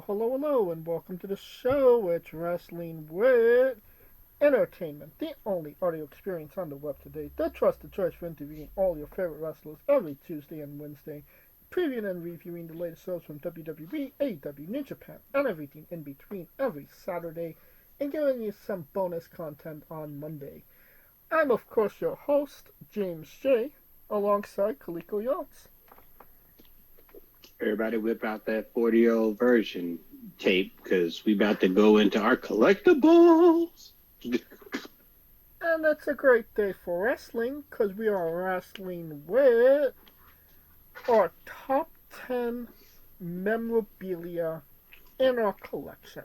hello, and welcome to the show. It's Wrestling with Entertainment, the only audio experience on the web today. The trusted choice for interviewing all your favorite wrestlers every Tuesday and Wednesday, previewing and reviewing the latest shows from WWE, AEW, New Japan, and everything in between every Saturday, and giving you some bonus content on Monday. I'm, of course, your host, James J., alongside Kaliko Yachts. Everybody whip out that 40-year-old version tape because we about to go into our collectibles. And it's a great day for wrestling because we are wrestling with our top 10 memorabilia in our collection.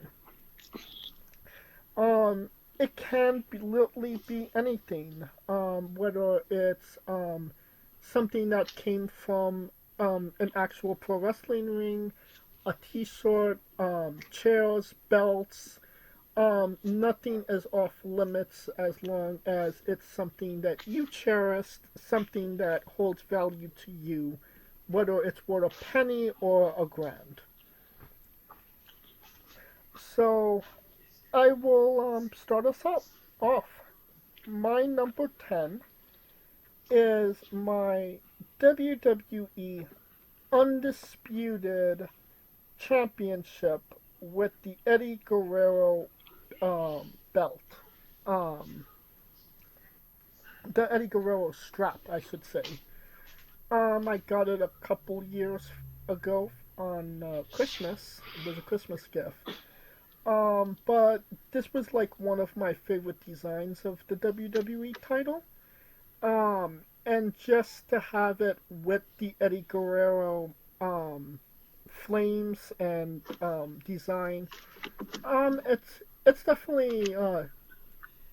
It can be literally be anything, whether it's something that came from an actual pro wrestling ring, a t-shirt, chairs, belts. Nothing is off limits as long as it's something that you cherished, something that holds value to you, whether it's worth a penny or a grand. So, I will start us off. My number 10 is my WWE Undisputed Championship with the Eddie Guerrero belt. Um, the Eddie Guerrero strap, I should say. I got it a couple years ago on Christmas. It was a Christmas gift. But this was like one of my favorite designs of the WWE title. And just to have it with the Eddie Guerrero flames and design, it's definitely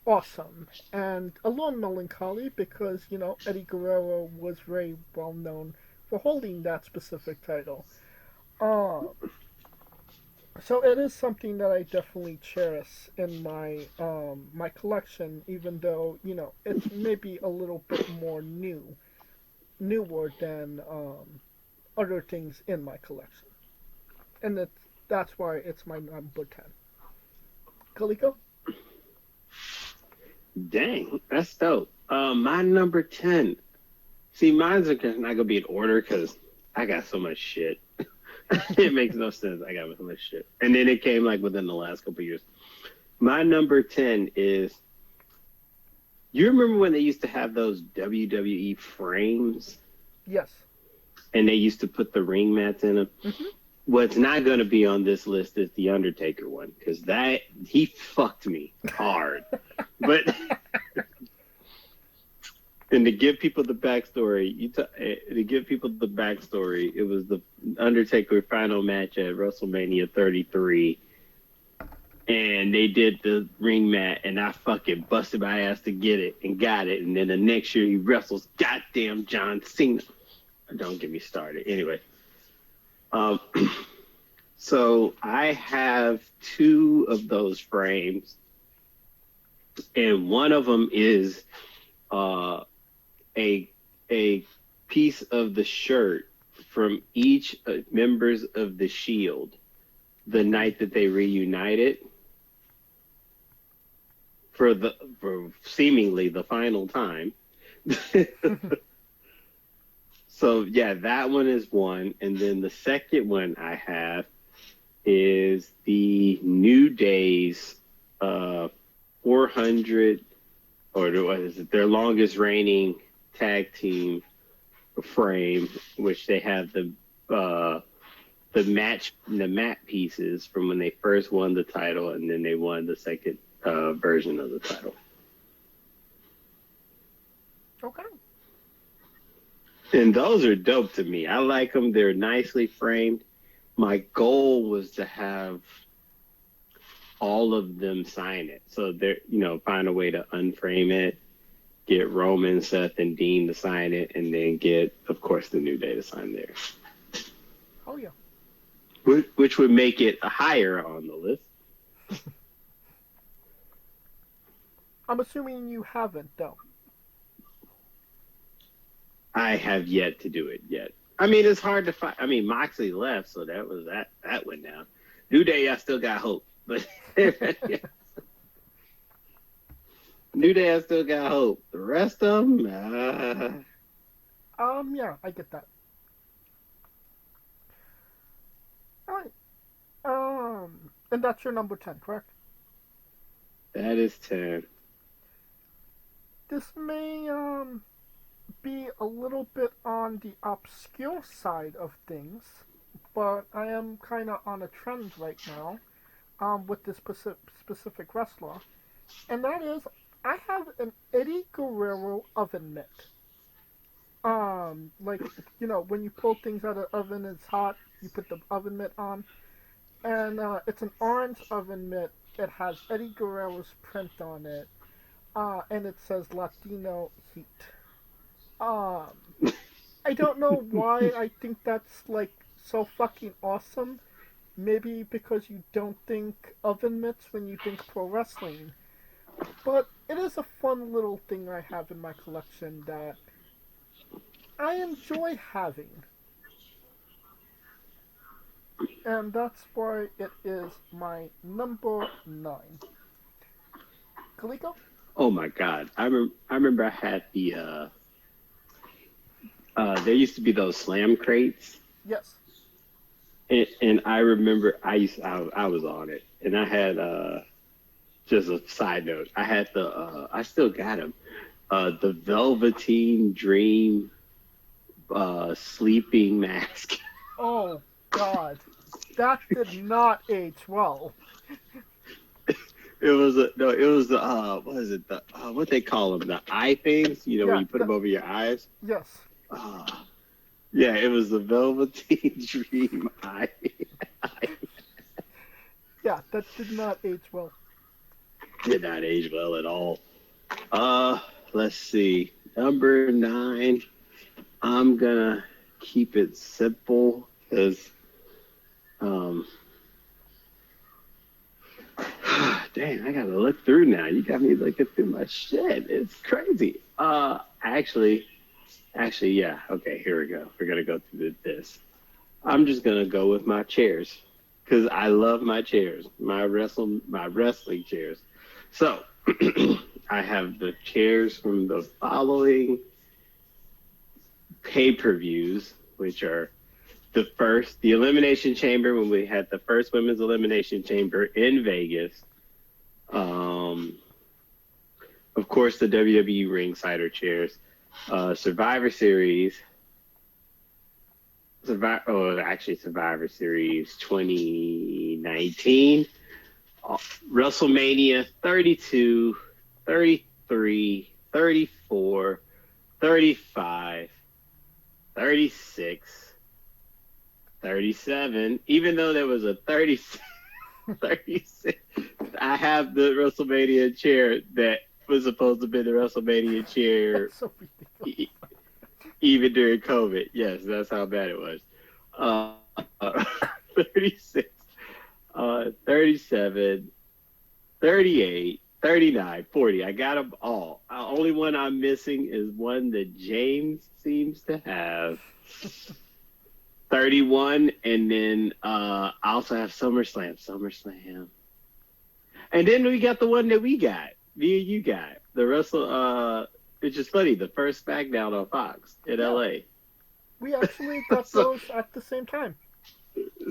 awesome and a little melancholy because Eddie Guerrero was very well known for holding that specific title. Uh, so it is something that I definitely cherish in my collection, even though it's maybe a little bit more newer than other things in my collection, and that's why it's my number 10. Kaliko? Dang, that's dope. My number 10. See, mine's not going to be in order because I got so much shit. It makes no sense. I got so much shit. And then it came like within the last couple of years. My number 10 is, you remember when they used to have those WWE frames? Yes. And they used to put the ring mats in them? Mm-hmm. What's not going to be on this list is the Undertaker one, because he fucked me hard. But and to give people the backstory, it was the Undertaker final match at WrestleMania 33, and they did the ring mat, and I fucking busted my ass to get it and got it, and then the next year he wrestles goddamn John Cena. Don't get me started. Anyway. So I have two of those frames, and one of them is a piece of the shirt from each members of the Shield the night that they reunited for seemingly the final time. So, yeah, that one is one. And then the second one I have is the New Day's 400, or what is it, their longest reigning tag team frame, which they have the mat pieces from when they first won the title, and then they won the second version of the title. Okay. And those are dope to me. I like them. They're nicely framed. My goal was to have all of them sign it. So they're, find a way to unframe it, get Roman, Seth, and Dean to sign it, and then get, of course, the New Day to sign theirs. Oh, yeah. Which would make it higher on the list. I'm assuming you haven't, though. I have yet to do it yet. I mean, it's hard to find. I mean, Moxley left, so that went down. New Day, I still got hope, but New Day, I still got hope. The rest of them, Yeah, I get that. All right. And that's your number 10, correct? that is 10. This may be a little bit on the obscure side of things, but I am kind of on a trend right now with this specific wrestler, and that is I have an Eddie Guerrero oven mitt. Like when you pull things out of the oven, it's hot. You put the oven mitt on, and it's an orange oven mitt. It has Eddie Guerrero's print on it, and it says Latino Heat. Um, I don't know why I think that's like so fucking awesome. Maybe because you don't think oven mitts when you think pro wrestling. But it is a fun little thing I have in my collection that I enjoy having. And that's why it is my number 9. Kaliko? Oh my God, I remember I had the there used to be those slam crates. Yes. And I remember I was on it, and I had just a side note. I had I still got them. The Velveteen Dream sleeping mask. Oh, God. That did not age well. It was no, it was the what is it? The what they call them? The eye things. You know, when Yeah, you put them over your eyes. yes. Uh, yeah, it was the Velveteen Dream eye. Yeah, that did not age well. Did not age well at all. Let's see. Number 9. I'm gonna keep it simple because, dang, I gotta look through now. You got me looking through my shit. It's crazy. Actually, yeah. Okay, here we go. We're gonna go through this. I'm just gonna go with my chairs because I love my chairs, my wrestling chairs. So I have the chairs from the following pay-per-views, which are the Elimination Chamber when we had the first Women's Elimination Chamber in Vegas. Of course, the WWE Ringsider chairs, Survivor Series, Survivor Series 2019, WrestleMania 32, 33, 34, 35, 36, 37, even though there was a 36, 36, I have the WrestleMania chair that was supposed to be the WrestleMania chair That's so ridiculous. even during COVID. Yes, that's how bad it was. Uh, 36, 37, 38, 39, 40. I got them all. The only one I'm missing is one that James seems to have. 31, and then I also have SummerSlam. And then we got the one that me and you got. The which is funny, the first SmackDown on Fox in LA. We actually got those at the same time.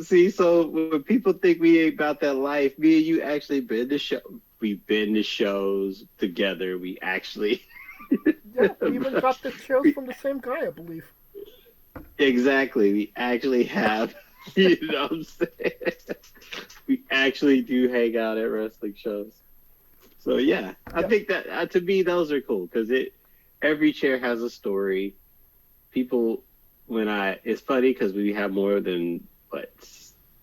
See, so when people think we ain't about that life, me and you actually been to show. We've been to shows together. We actually. Yeah, we even got the chairs from the same guy, I believe. Exactly. We actually have. You know what I'm saying? We actually do hang out at wrestling shows. So yeah, I think that to me those are cool because every chair has a story. People, it's funny because we have more than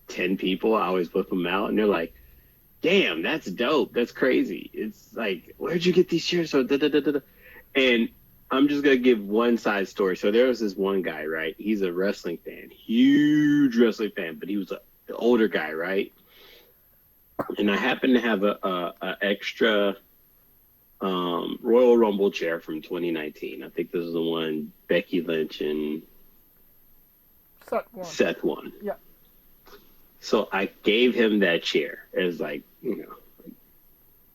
10 people. I always whip them out, and they're like, "Damn, that's dope. That's crazy." It's like, where'd you get these chairs from? Da, da, da, da. And I'm just gonna give one side story. So there was this one guy, right? He's a wrestling fan, huge wrestling fan, but he was an older guy, right? And I happened to have a extra Royal Rumble chair from 2019. I think this is the one Becky Lynch and Seth won. Yeah. So I gave him that chair. It was like,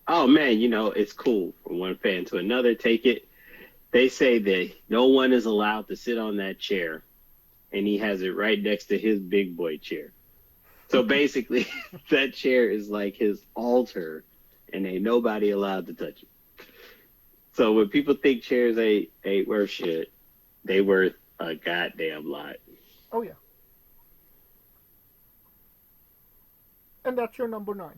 oh man, it's cool from one fan to another. Take it. They say that no one is allowed to sit on that chair, and he has it right next to his big boy chair. So basically, that chair is like his altar, and ain't nobody allowed to touch it. So when people think chairs ain't worth shit, they worth a goddamn lot. Oh yeah. And that's your number 9.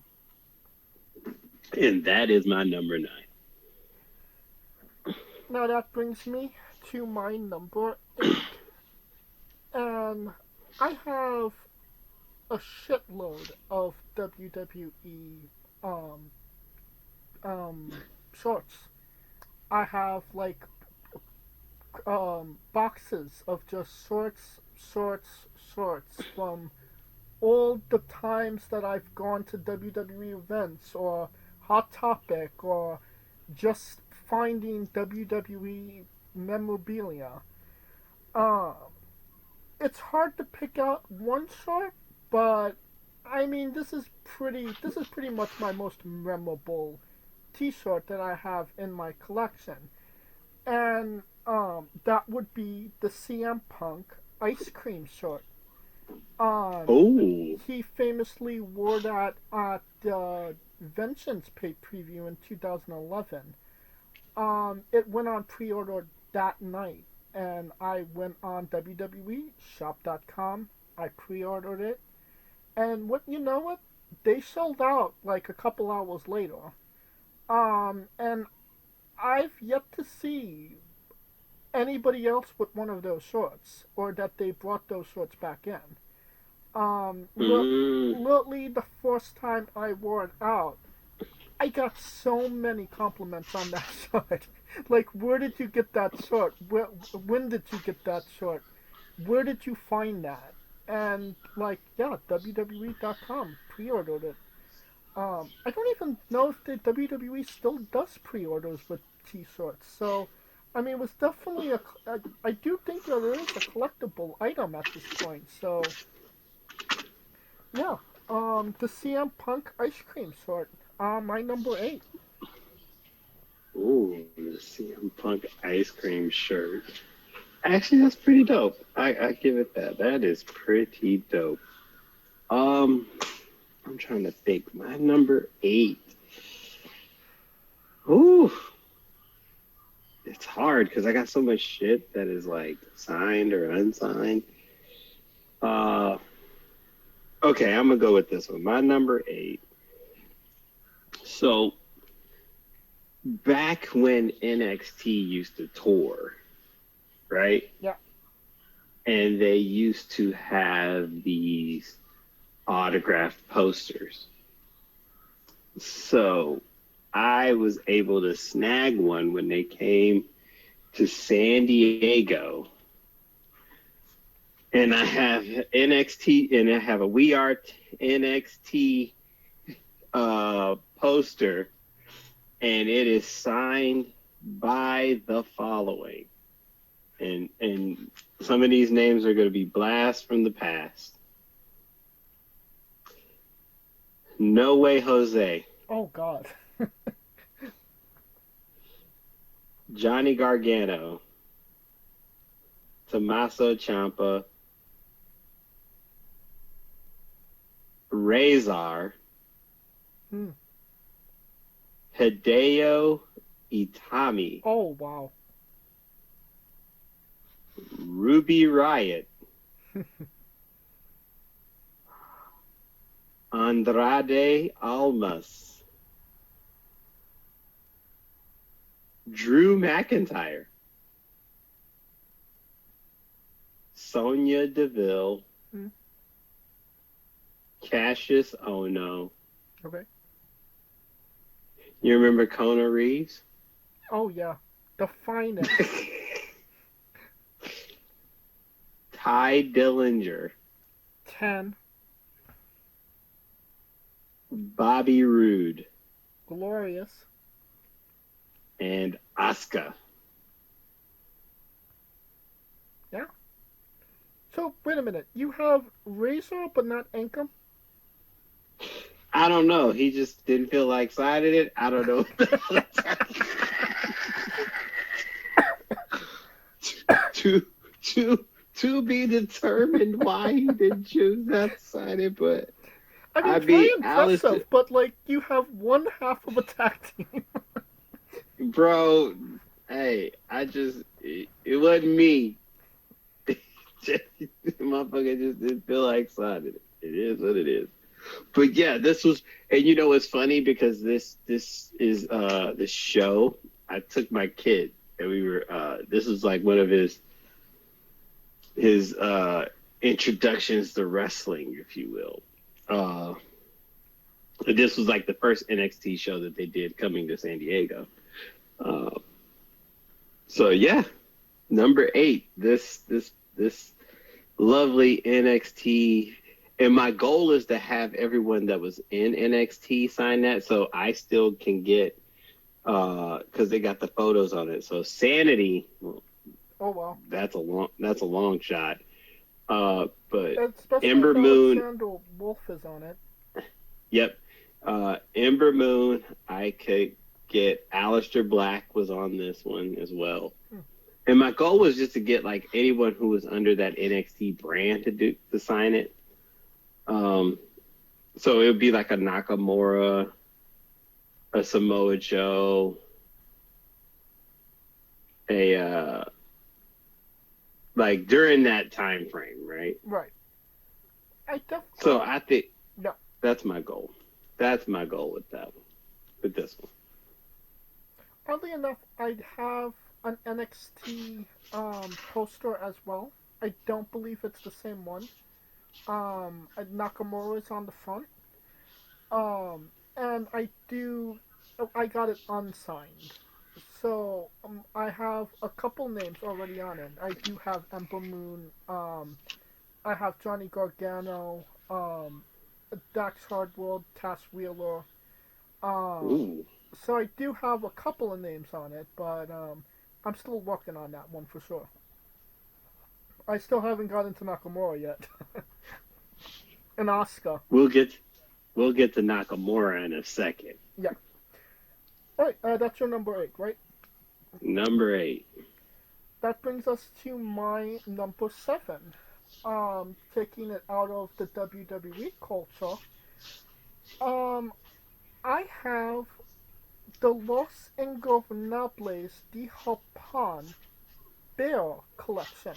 And that is my number 9. Now that brings me to my number 8. And I have a shitload of WWE um shorts. I have like boxes of just shorts from all the times that I've gone to WWE events or Hot Topic or just finding WWE memorabilia. Uh, it's hard to pick out one short, but I mean this is pretty much my most memorable T-shirt that I have in my collection, and that would be the CM Punk ice cream shirt. Um, Oh. he famously wore that at the Vengeance pay preview in 2011. It went on pre-order that night, and I went on WWEshop.com. I pre-ordered it, and what? They sold out like a couple hours later. And I've yet to see anybody else with one of those shorts, or that they brought those shorts back in. Mm. Literally the first time I wore it out, I got so many compliments on that shirt. Like, where did you get that shirt? When did you get that shirt? Where did you find that? And like, yeah, WWE.com pre-ordered it. I don't even know if the WWE still does pre-orders with T-shirts. So, I mean, it was definitely I do think that it is a collectible item at this point. So, yeah. The CM Punk ice cream shirt. My number 8. Ooh, the CM Punk ice cream shirt. Actually, that's pretty dope. I give it that. That is pretty dope. Um, I'm trying to think. My number 8. Ooh, it's hard because I got so much shit that is like signed or unsigned. Uh, okay, I'm gonna go with this one. My number 8. So back when NXT used to tour, right? Yeah. And they used to have these autographed posters. So I was able to snag one when they came to San Diego. And I have NXT, and I have a We Are NXT poster, and it is signed by the following. And some of these names are going to be blasts from the past. No Way Jose. Oh God. Johnny Gargano. Tommaso Ciampa. Razor. Hmm. Hideo Itami. Oh wow. Ruby Riot. Andrade Almas. Drew McIntyre. Sonya Deville. Hmm. Cassius Ono. Okay. You remember Kona Reeves? Oh yeah. The finest. Ty Dillinger. 10. Bobby Roode. Glorious. And Asuka. Yeah. So wait a minute. You have Razor but not Ankum? I don't know. He just didn't feel like signing it. I don't know. to to to be determined why he didn't choose not to sign it, but I mean, I it's very mean, Alistair, impressive, but like you have one half of a tag team. bro. Hey, it wasn't me. Motherfucker just didn't feel like signing it. It is what it is. But yeah, this was, and you know, it's funny because this is the show. I took my kid, and we were. This was like one of his introductions to wrestling, if you will. This was like the first NXT show that they did coming to San Diego. Uh, so yeah, number 8. This lovely NXT, and my goal is to have everyone that was in NXT sign that, so I still can get because they got the photos on it. So Sanity, well, Oh well. that's a long shot. But Especially Ember if Moon, Alexander Wolf is on it. yep. Ember Moon, I could get. Aleister Black was on this one as well. Hmm. And my goal was just to get like anyone who was under that NXT brand to sign it. So it would be like a Nakamura, a Samoa Joe, a like during that time frame, right? Right. I definitely. So I think No. that's my goal. That's my goal with that one, with this one. Oddly enough, I have an NXT poster as well. I don't believe it's the same one. Nakamura is on the front. And I got it unsigned. So I have a couple names already on it. I do have Ember Moon. I have Johnny Gargano. Dax Hardwood, Cass Wheeler. Um, Ooh. so I do have a couple of names on it, but I'm still working on that one for sure. I still haven't gotten to Nakamura yet. And Asuka. We'll get we'll get to Nakamura in a second. Yeah. All right, that's your number 8, right? Number 8. That brings us to my number 7. Taking it out of the WWE culture. Um, I have the Los Ingobernables de Japan Bear collection.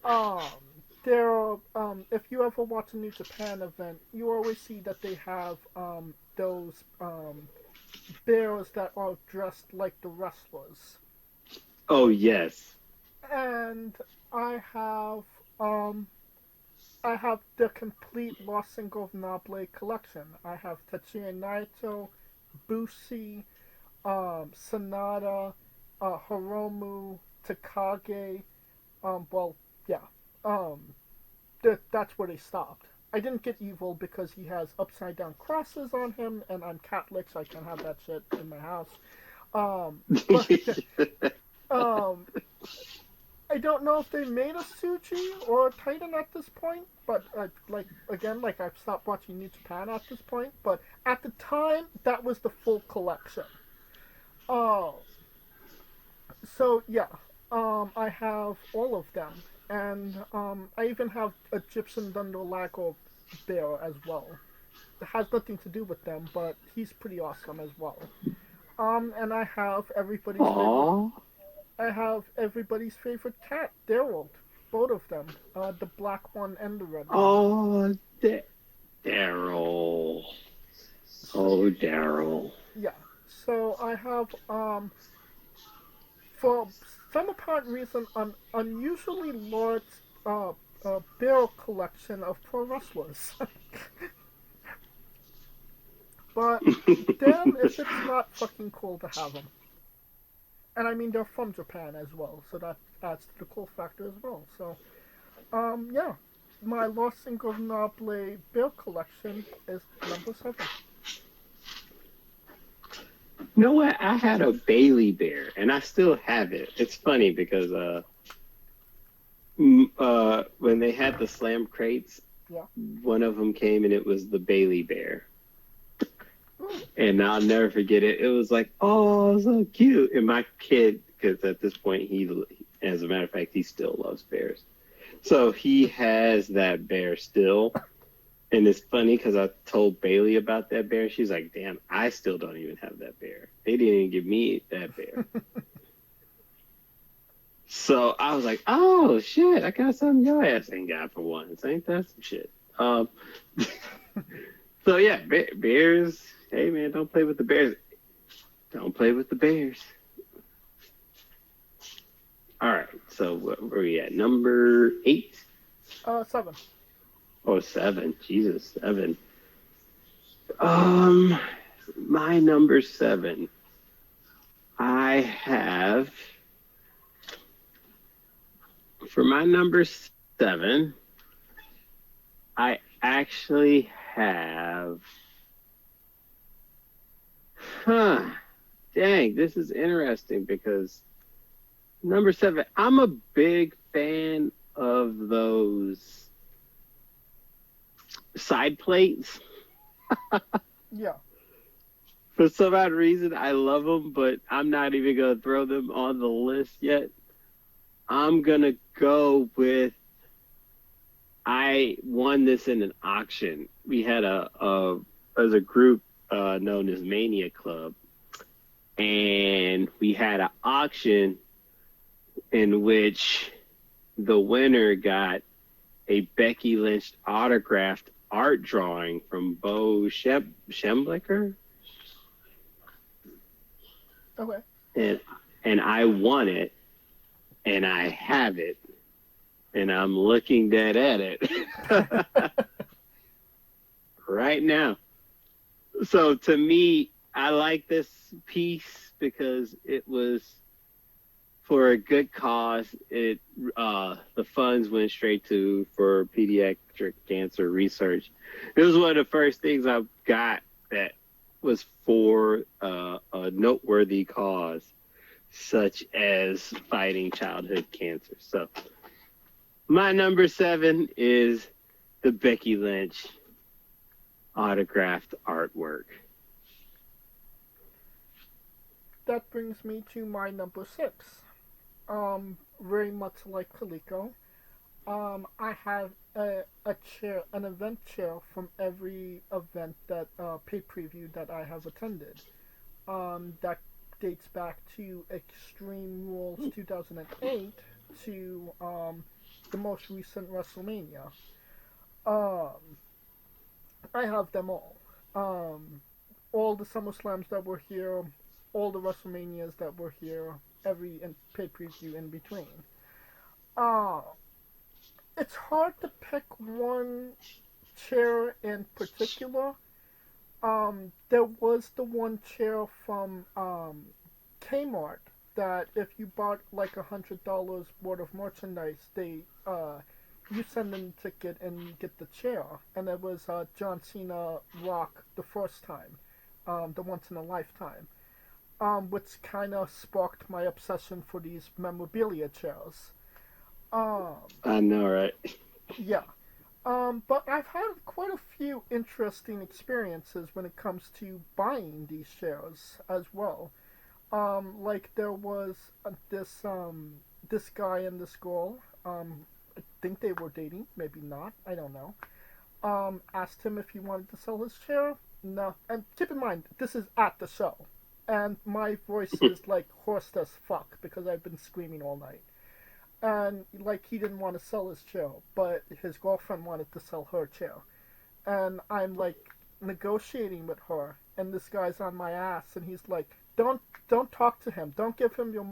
Um, if you ever watch a New Japan event, you always see that they have those bears that are dressed like the wrestlers. Oh yes. And I have um I have the complete Los Ingobernables collection. I have Tetsuya Naito, Bushi, Sonata, Hiromu, Takage. Well, yeah. Um, that's where they stopped. I didn't get Evil because he has upside down crosses on him, and I'm Catholic, so I can't have that shit in my house. But um, I don't know if they made a Suchi or a Titan at this point, but like I've stopped watching New Japan at this point. But at the time, that was the full collection. Oh, so yeah, I have all of them, and I even have Egyptian Dundolago bear as well. It has nothing to do with them, but he's pretty awesome as well. And Aww. I have everybody's favorite cat, Daryl. Both of them, the black one and the red one. Oh, Daryl. So Oh, Daryl. yeah, so I have for some apparent reason an unusually large barrel collection of pro wrestlers. But damn if it's not fucking cool to have them. And I mean they're from Japan as well, so that adds to the cool factor as well. So yeah, my Los Ingobernables bear collection is number 7. You know what? I had a Bailey bear, and I still have it. It's funny because when they had the slam crates, Yeah. One of them came and it was the Bailey Bear. Ooh. And I'll never forget it. It was like, oh, so cute. And my kid, because at this point, as a matter of fact, he still loves bears. So he has that bear still. And it's funny because I told Bailey about that bear. She's like, damn, I still don't even have that bear. They didn't even give me that bear. So I was like, oh, shit, I got something your ass ain't got for once. Ain't that some shit? Um, so, yeah, bears. Hey, man, don't play with the bears. Don't play with the bears. All right, so where are we at? Number 8? 7. Oh, 7. Jesus, 7. Um, my number 7. I have for my number 7. I actually have. Huh. Dang, this is interesting because number 7. I'm a big fan of those side plates. Yeah. For some odd reason, I love them, but I'm not even going to throw them on the list yet. I'm going to go with I won this in an auction. We had as a group known as Mania Club, and we had an auction in which the winner got a Becky Lynch autographed art drawing from Bo Schembler, Okay. and I won it, and I have it, and I'm looking dead at it right now. So to me, I like this piece because it was for a good cause. It the funds went straight for pediatric cancer research. It was one of the first things I got that was for a noteworthy cause, such as fighting childhood cancer. So my number 7 is the Becky Lynch autographed artwork. That brings me to my number 6. Very much like Kaliko. I have a chair, an event chair from every event that pay preview that I have attended. That dates back to Extreme Rules 2008 to the most recent WrestleMania. Um, I have them all. All the SummerSlams that were here, all the WrestleManias that were here, every pay preview in between. Uh, it's hard to pick one chair in particular. There was the one chair from Kmart that if you bought like $100 worth of merchandise, you send in the ticket and you get the chair. And it was John Cena Rock the first time, the once in a lifetime, which kind of sparked my obsession for these memorabilia chairs. Um, I know, right? yeah. But I've had quite a few interesting experiences when it comes to buying these shares as well. Like there was this guy and this girl. I think they were dating, maybe not. I don't know. Asked him if he wanted to sell his share. No, and keep in mind this is at the show, and my voice is like hoarse as fuck because I've been screaming all night. And like he didn't want to sell his chair, but his girlfriend wanted to sell her chair, and I'm like negotiating with her, and this guy's on my ass, and he's like, don't talk to him, don't give him your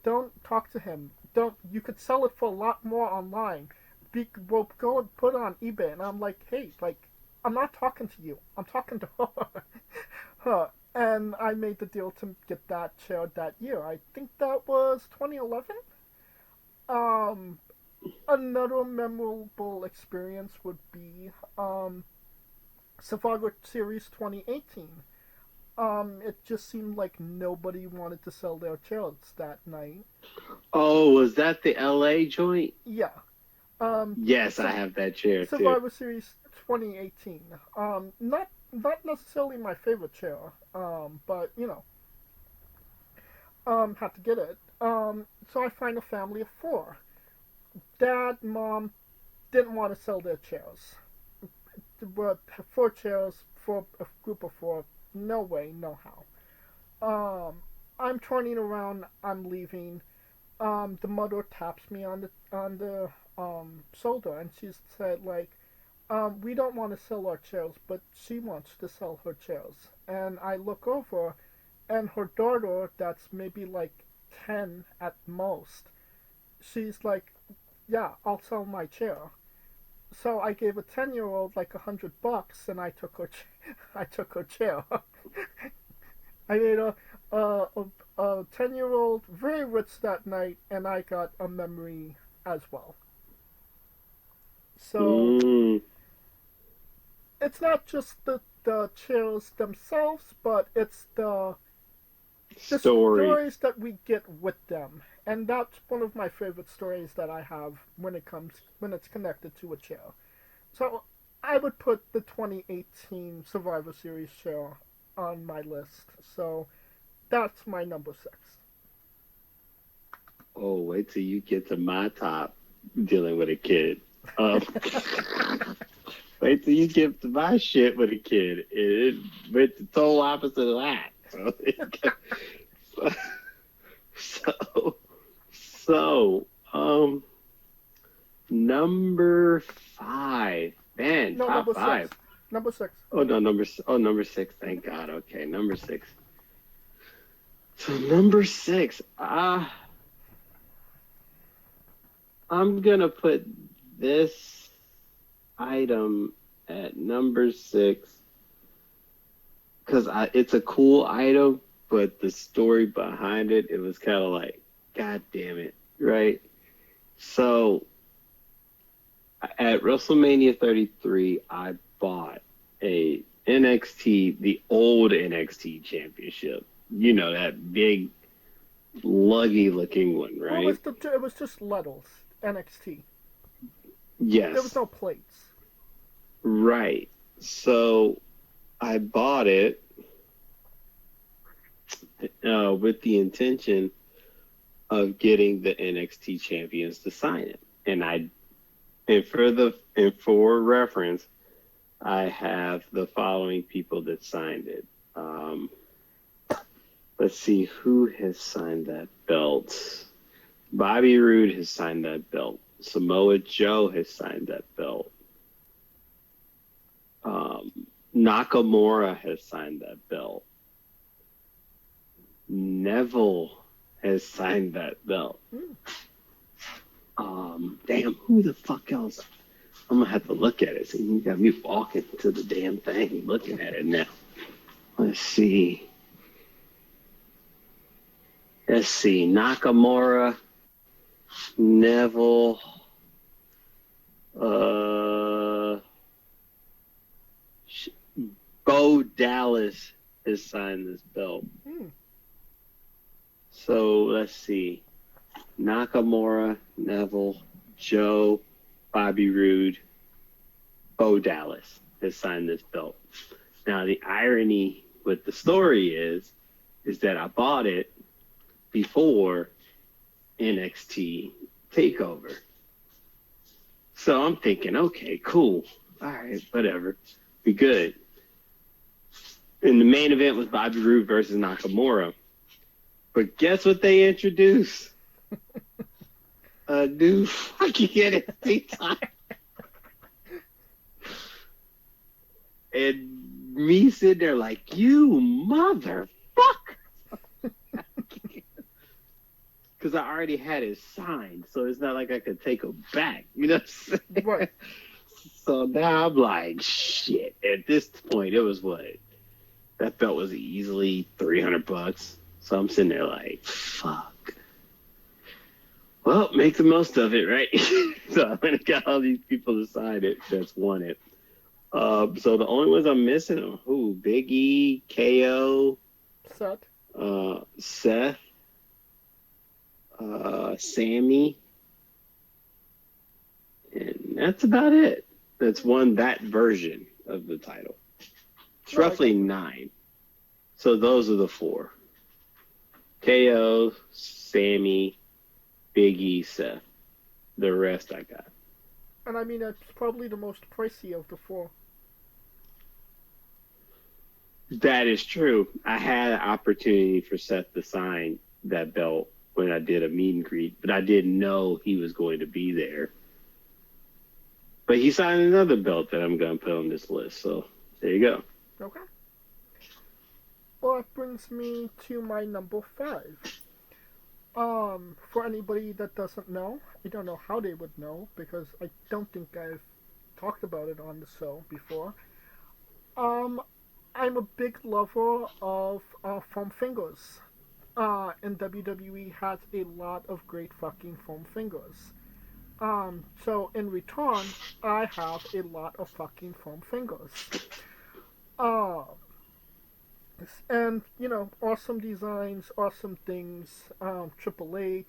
don't talk to him, don't, you could sell it for a lot more online, we'll go and put it on eBay, and I'm like, hey, like, I'm not talking to you, I'm talking to her. Her. And I made the deal to get that chair that year. I think that was 2011. Um, Another memorable experience would be Survivor Series 2018. It just seemed like nobody wanted to sell their chairs that night. Oh, was that the LA joint? Yeah. Yes, I Su- have that chair too. Survivor Series 2018. Not necessarily my favorite chair. But had to get it. So I find a family of four. Dad, mom didn't want to sell their chairs. But four chairs for a group of four, no way, no how. I'm turning around. I'm leaving. The mother taps me on the shoulder, and she said like, we don't want to sell our chairs, but she wants to sell her chairs. And I look over, and her daughter, that's maybe like 10 at most, she's like, yeah, I'll sell my chair. So I gave a 10-year-old like $100, and I took her chair. I made a 10-year-old very rich that night, and I got a memory as well. So Mm, it's not just the chairs themselves, but it's the story. stories that we get with them. And that's one of my favorite stories that I have when it's connected to a chair. So I would put the 2018 Survivor Series chair on my list. So that's my number six. Oh, wait till you get to my top dealing with a kid. Um, wait till you get to my shit with a kid. It went the total opposite of that. So, so, um, number five. Man, No, top number five. six. Number six. Oh no, number six. Thank God. Okay, number six. So number six. I'm gonna put this item at number six because it's a cool item, but the story behind it, it was kind of like, God damn it, right? So at WrestleMania 33, I bought a NXT, the old NXT championship. You know, that big, luggy looking one, Well, right? it was just Lettles NXT. There was Yes, no plates. right. So I bought it with the intention of getting the NXT champions to sign it. And for reference, I have the following people that signed it. Let's see who has signed that belt. Bobby Roode has signed that belt. Samoa Joe has signed that belt. Nakamura has signed that belt. Neville has signed that belt. Mm. Damn, who the fuck else? I'm gonna have to look at it. See, you got me walking to the damn thing, looking at it now. Let's see. Nakamura, Neville, uh, Bo Dallas has signed this belt. Mm. So let's see. Nakamura, Neville, Joe, Bobby Roode, Bo Dallas has signed this belt. Now the irony with the story is that I bought it before NXT Takeover. So I'm thinking, okay, cool. All right, whatever. Be good. And the main event was Bobby Roode versus Nakamura. But guess what they introduced? A new fucking NXT title. And me sitting there like, you motherfucker. Because I already had it signed, so it's not like I could take it back. You know what I'm saying? Right. So now I'm like, shit. At this point, it was what? That belt was easily $300. So I'm sitting there like, fuck. Well, make the most of it, right? So I went and got all these people to sign it that's won it. So the only ones I'm missing are who? Big E, KO, Set. Seth, Sammy, that's about it. That's won that version of the title. It's No, I roughly got you. 9. So those are the 4. KO, Sammy, Biggie, Seth. The rest I got. And I mean, it's probably the most pricey of the 4. That is true. I had an opportunity for Seth to sign that belt when I did a meet and greet, but I didn't know he was going to be there. But he signed another belt that I'm going to put on this list. So there you go. Okay. Well, that brings me to my number 5. For anybody that doesn't know, I don't know how they would know because I don't think I've talked about it on the show before. Um, I'm a big lover of foam fingers. And WWE has a lot of great fucking foam fingers. So in return, I have a lot of fucking foam fingers. Uh, and awesome designs, awesome things. Triple H,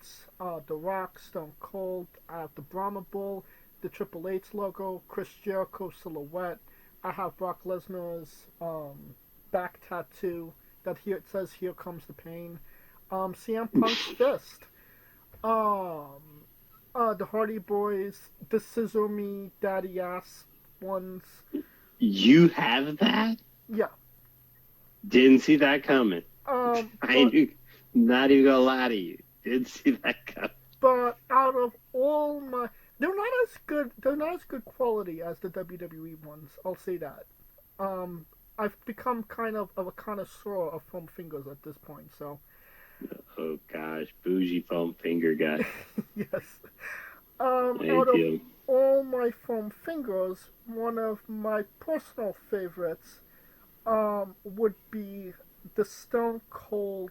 The Rock, Stone Cold. I have the Brahma Bull, the Triple H logo, Chris Jericho silhouette. I have Brock Lesnar's back tattoo that here it says "Here comes the pain." CM Punk's fist. Um, the Hardy Boys, the Scissor Me Daddy Ass ones. You have that? Yeah. Didn't see that coming. I But ain't not even gonna lie to you. Didn't see that coming. but out of all my, they're not as good. They're not as good quality as the WWE ones. I'll say that. Um, I've become kind of a connoisseur of foam fingers at this point. So Oh gosh, bougie foam finger guy. yes. Out Thank of you. all my foam fingers, one of my personal favorites would be the Stone Cold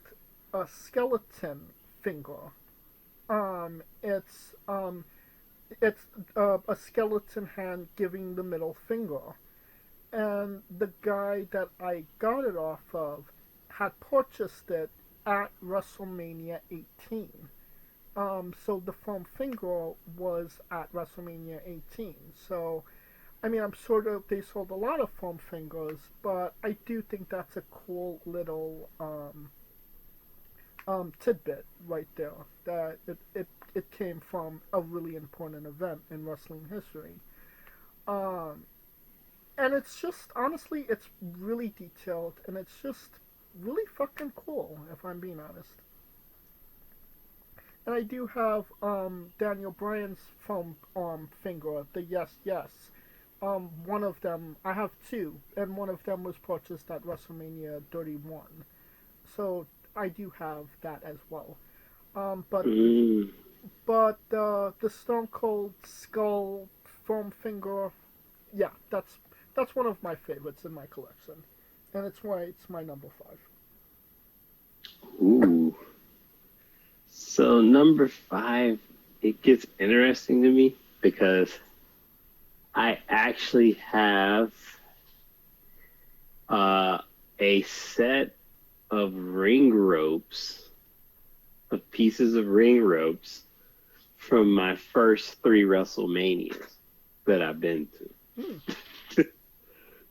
skeleton finger. It's a skeleton hand giving the middle finger, and the guy that I got it off of had purchased it at WrestleMania 18. So the foam finger was at WrestleMania 18. So I mean, I'm sort of they sold a lot of foam fingers, but I do think that's a cool little tidbit right there that it came from a really important event in wrestling history. Um, and it's just honestly, it's really detailed and it's just really fucking cool if I'm being honest. And I do have Daniel Bryan's foam finger, the Yes Yes. One of them, I have two, and one of them was purchased at WrestleMania 31. So I do have that as well. Um, but Mm. but the Stone Cold Skull foam finger, yeah, that's one of my favorites in my collection, and it's why it's my number 5. Ooh. So number 5, it gets interesting to me because I actually have a set of ring ropes, of pieces of ring ropes from my first 3 WrestleManias that I've been Hmm. to.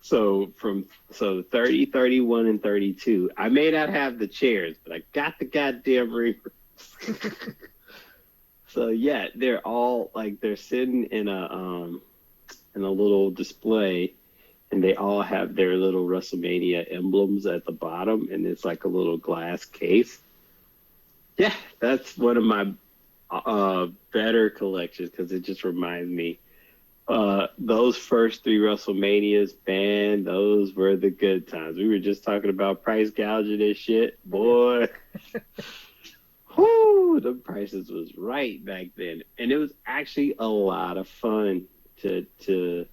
So 30, 31, and 32. I may not have the chairs, but I got the goddamn ring ropes. So yeah, they're all like they're sitting in a little display, and they all have their little WrestleMania emblems at the bottom, and it's like a little glass case. Yeah, that's one of my better collections because it just reminds me. Those first 3 WrestleManias, man, those were the good times. We were just talking about price gouging and shit, boy. Whoo, the prices was right back then, and it was actually a lot of fun to.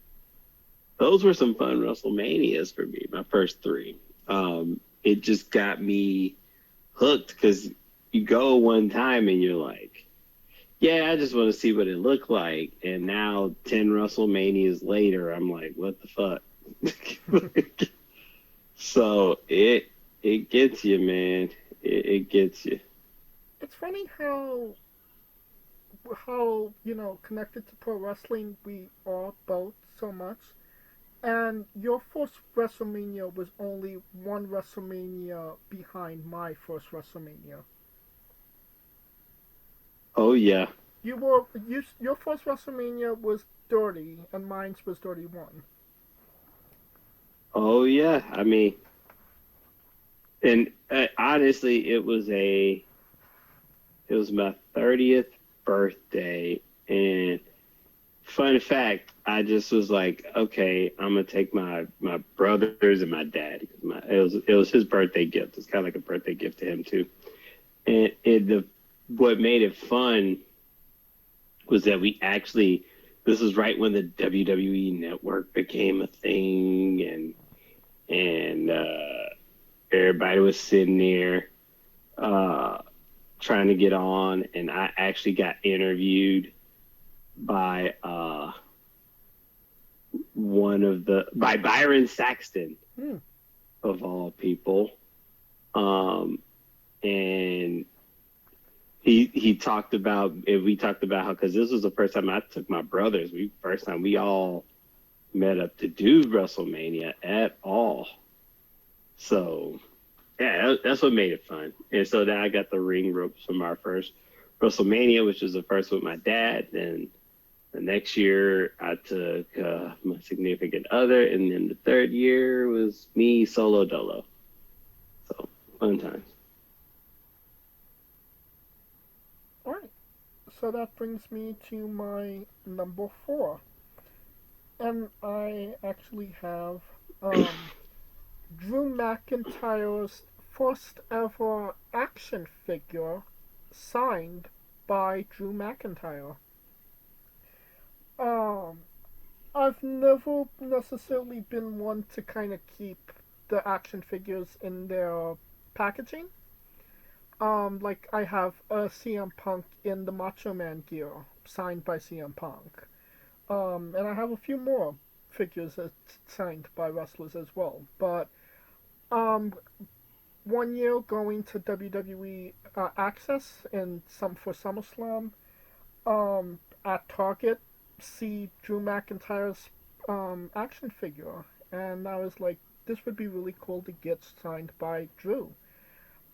Those were some fun WrestleManias for me. My first 3. It just got me hooked because you go one time and you're like, yeah, I just want to see what it looked like. And now 10 WrestleManias later, I'm like, what the fuck? So it gets you, man. It gets you. It's funny how how connected to pro wrestling we are both so much. And your first WrestleMania was only one WrestleMania behind my first WrestleMania. Oh yeah. Your first WrestleMania was 30, and mine was 31. Oh yeah. I mean, and honestly, it was my 30th birthday, and fun fact, I just was like, okay, I'm gonna take my brothers and my dad. It was his birthday gift. It's kind of like a birthday gift to him too. And what made it fun was that we actually, this was right when the WWE Network became a thing, and everybody was sitting there uh, trying to get on, and I actually got interviewed by by Byron Saxton Hmm. of all people, and he talked about we talked about how, because this was the first time I took my brothers. First time we all met up to do WrestleMania at all. So yeah, that's what made it fun. And so then I got the ring ropes from our first WrestleMania, which was the first with my dad. Then the next year I took my significant other, and then the third year was me solo dolo. So fun times. All right. So that brings me to my number 4. And I actually have um, Drew McIntyre's first ever action figure signed by Drew McIntyre. Um, I've never necessarily been one to kind of keep the action figures in their packaging. Like I have a CM Punk in the Macho Man gear signed by CM Punk. And I have a few more figures that's signed by wrestlers as well. But um, one year going to WWE Access and some for SummerSlam, at Target, see Drew McIntyre's action figure, and I was like, this would be really cool to get signed by Drew.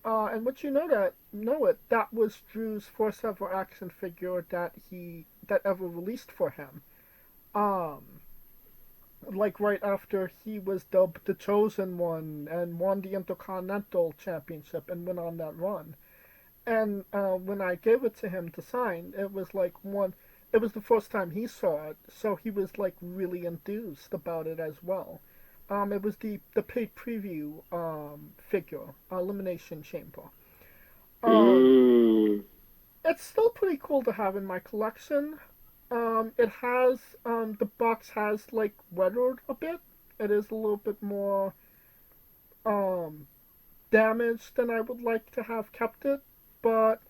And what you know it, that was Drew's first ever action figure that ever released for him. Um, like right after he was dubbed the Chosen One and won the Intercontinental Championship and went on that run. And when I gave it to him to sign, it was like one. It was the first time he saw it, so he was like really enthused about it as well. It was the paid preview figure, Elimination Chamber. Um, Mm. it's still pretty cool to have in my collection. It has the box has like weathered a bit. It is a little bit more um damaged than I would like to have kept it, but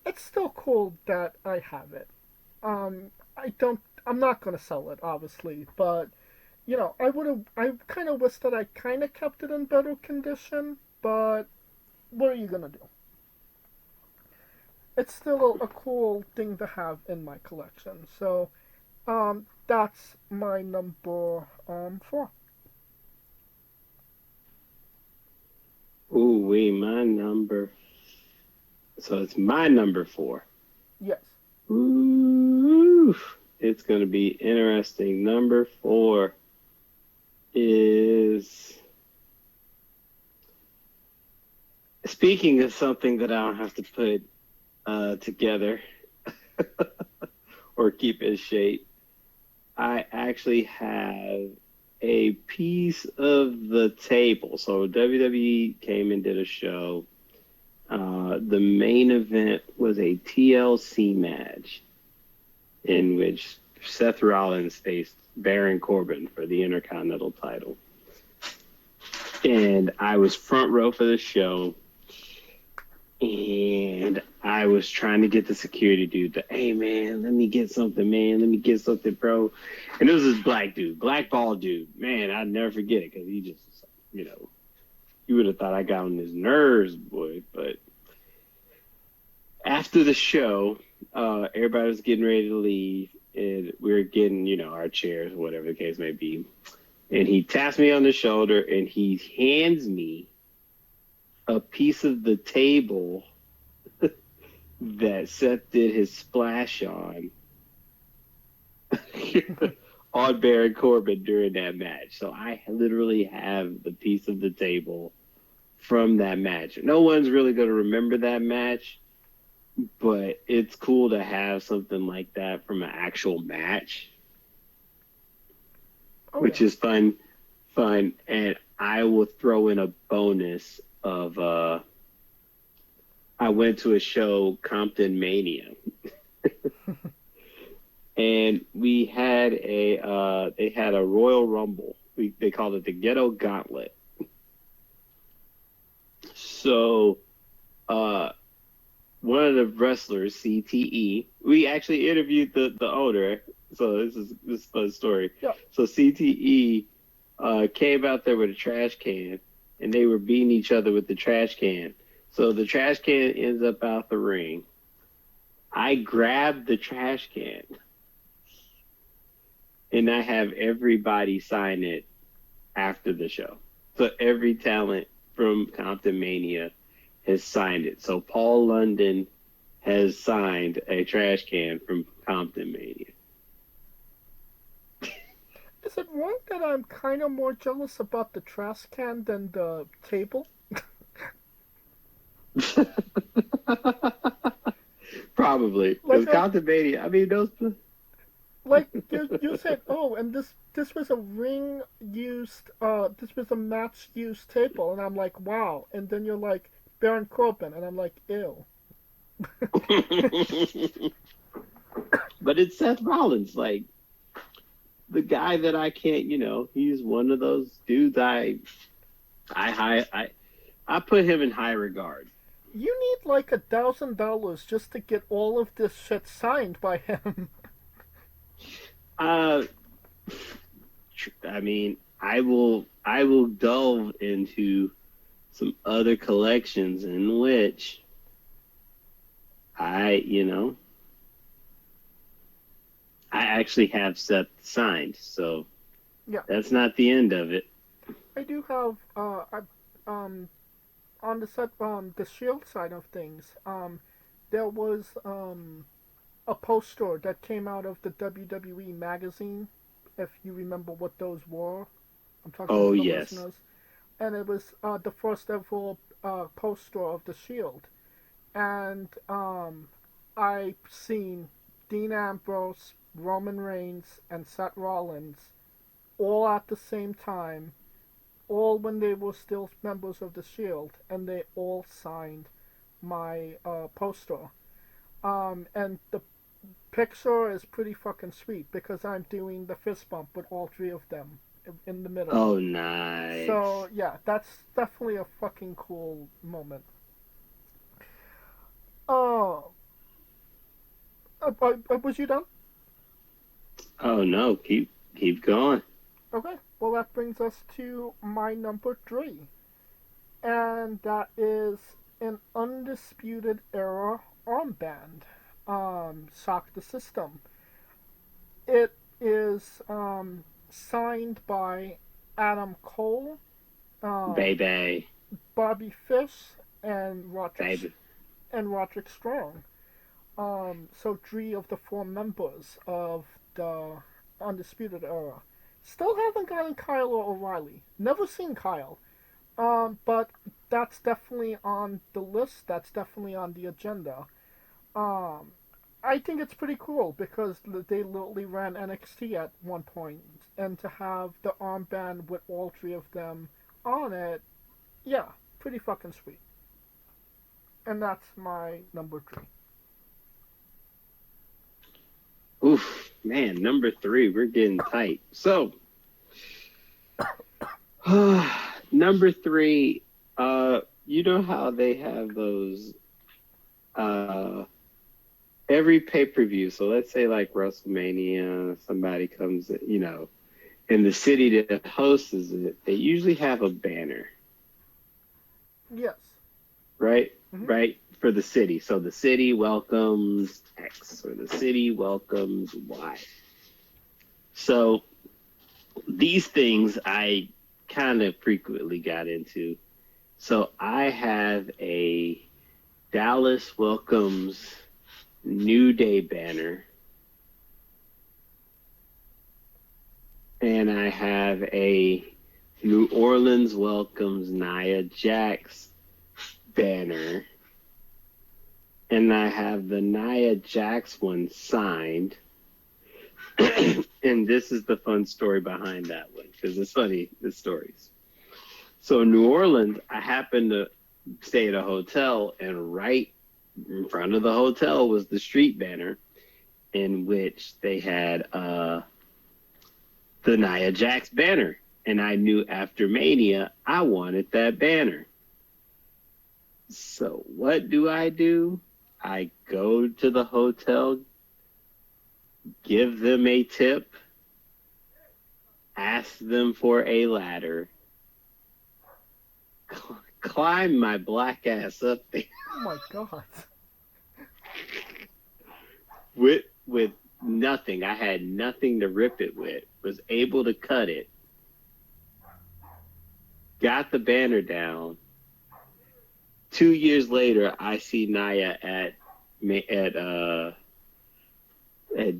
it's still cool that I have it. I don't. I'm not gonna sell it, obviously, but I would have. I kind of wish that I kind of kept it in better condition, but what are you gonna do? It's still a cool thing to have in my collection. So, that's my number 4. Ooh, my number. So it's my number 4. Yes. Ooh, it's going to be interesting. Number 4 is, speaking of something that I don't have to put together or keep in shape, I actually have a piece of the table. So WWE came and did a show. The main event was a TLC match in which Seth Rollins faced Baron Corbin for the Intercontinental title. And I was front row for the show, and I was trying to get the security dude to, hey man, let me get something, man. Let me get something, bro. And it was this black dude, black bald dude. Man, I'd never forget it because he just, you would have thought I got on his nerves, boy. But after the show, everybody was getting ready to leave, and we were getting, our chairs, whatever the case may be. And he taps me on the shoulder, and he hands me a piece of the table that Seth did his splash on on Baron Corbin during that match. So I literally have the piece of the table from that match. No one's really going to remember that match, but it's cool to have something like that from an actual match, which is fun. And I will throw in a bonus of I went to a show, Compton Mania, and we had they had a Royal Rumble. They called it the Ghetto Gauntlet. So, one of the wrestlers, CTE, we actually interviewed the owner. So this is a fun story. Yeah. So CTE came out there with a trash can, and they were beating each other with the trash can. So the trash can ends up out the ring. I grabbed the trash can, and I have everybody sign it after the show. So every talent from Compton Mania has signed it. So Paul London has signed a trash can from Compton Mania. Is it wrong that I'm kind of more jealous about the trash can than the table? Probably. Because Compton Mania, I mean, those... Like, you said, oh, and this was a ring used, this was a match used table, and I'm like, wow. And then you're like, Baron Corbin, and I'm like, ew. But it's Seth Rollins, like, the guy that I can't, he's one of those dudes I put him in high regard. You need like $1,000 just to get all of this shit signed by him. I mean, I will delve into some other collections in which I actually have Seth signed, so yeah, that's not the end of it. I do have on the the Shield side of things, there was a poster that came out of the WWE magazine, if you remember what those were. I'm talking to the yes. listeners. And it was the first ever poster of the Shield. And I've seen Dean Ambrose, Roman Reigns, and Seth Rollins all at the same time, all when they were still members of the Shield, and they all signed my poster. And the picture is pretty fucking sweet because I'm doing the fist bump with all three of them in the middle. Oh, nice. So, yeah, that's definitely a fucking cool moment. Oh. Was you done? Oh, no. Keep going. Okay. Well, that brings us to my number 3. And that is an Undisputed Era armband. Shock the System. It is signed by Adam Cole, Baby. Bobby Fish, and Roderick Strong. So 3 of the 4 members of the Undisputed Era. Still haven't gotten Kyle or O'Reilly. Never seen Kyle. But that's definitely on the list. That's definitely on the agenda. I think it's pretty cool because they literally ran NXT at one point, and to have the armband with all 3 of them on it, yeah, pretty fucking sweet. And that's my number 3. Oof, man, number 3, we're getting tight. So, number 3, you know how they have those every pay-per-view. So let's say like WrestleMania, somebody comes, in the city that hosts it, they usually have a banner. Yes. Right? Mm-hmm. Right? for the city. So the city welcomes X or the city welcomes Y. So these things I kind of frequently got into. So I have a Dallas welcomes New Day banner, and I have a New Orleans welcomes Nia Jax banner, and I have the Nia Jax one signed. And this is the fun story behind that one because it's funny, the stories. So in New Orleans, I happened to stay at a hotel, and right in front of the hotel was the street banner in which they had the Nia Jax banner. And I knew after Mania, I wanted that banner. So what do? I go to the hotel, give them a tip, ask them for a ladder, climb my black ass up there Oh my god. with nothing. I had nothing to rip it with. Was able to cut it. Got the banner down. 2 years later, I see Nia at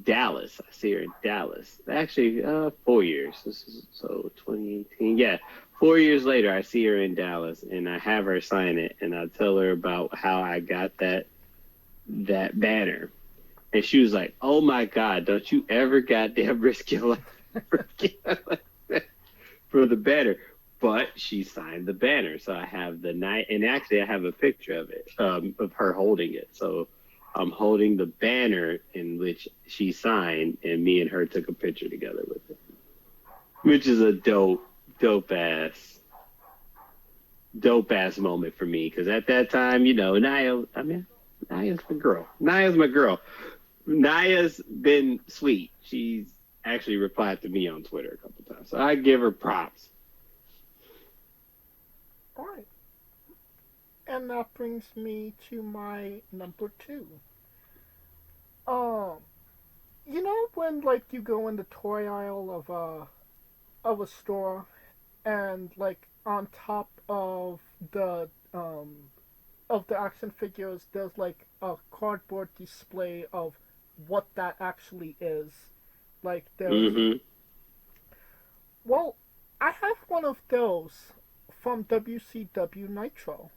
Dallas. I see her in Dallas. Actually, 4 years. This is so 2018. Yeah, 4 years later, I see her in Dallas, and I have her sign it, and I tell her about how I got that banner, and she was like, "Oh my God, don't you ever goddamn risk your life for the banner." But she signed the banner, so I have the night, and actually I have a picture of it, of her holding it. So I'm holding the banner in which she signed, and me and her took a picture together with it, which is a dope ass moment for me. Because at that time, Nia, Nia's my girl. Nia's my girl. Nia's been sweet. She's actually replied to me on Twitter a couple times, so I give her props. Alright. And that brings me to my number two. Um, you know when like you go in the toy aisle of a store and like on top of the action figures there's like a cardboard display of what that actually is. Like there's Mm-hmm. well, I have one of those from WCW Nitro.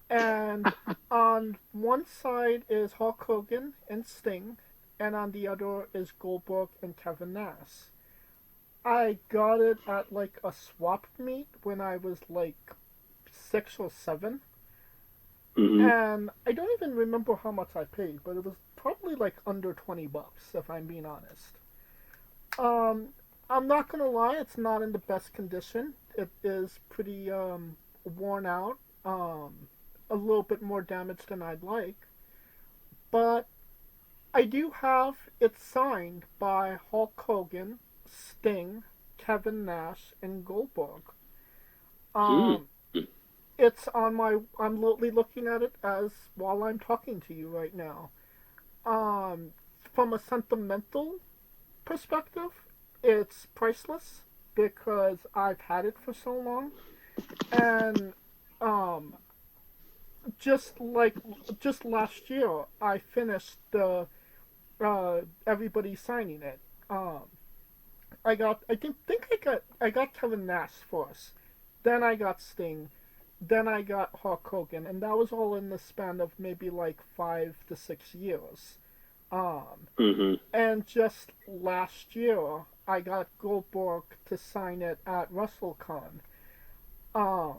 And on one side is Hulk Hogan and Sting, and on the other is Goldberg and Kevin Nash. I got it at like a swap meet when I was like 6 or 7, Mm-hmm. and I don't even remember how much I paid, but it was probably like under $20 if I'm being honest. Um, I'm not gonna lie, it's not in the best condition. It is pretty worn out, a little bit more damage than I'd like, but I do have it signed by Hulk Hogan, Sting, Kevin Nash, and Goldberg. Um, Mm-hmm. it's on my. I'm literally looking at it as while I'm talking to you right now. Um, from a sentimental perspective, it's priceless because I've had it for so long, and um, just last year, I finished the everybody signing it. Um, I got Kevin Nash first, then I got Sting, then I got Hulk Hogan, and that was all in the span of maybe like 5 to 6 years. Um, Mm-hmm. and just last year, I got Goldberg to sign it at WrestleCon. Um,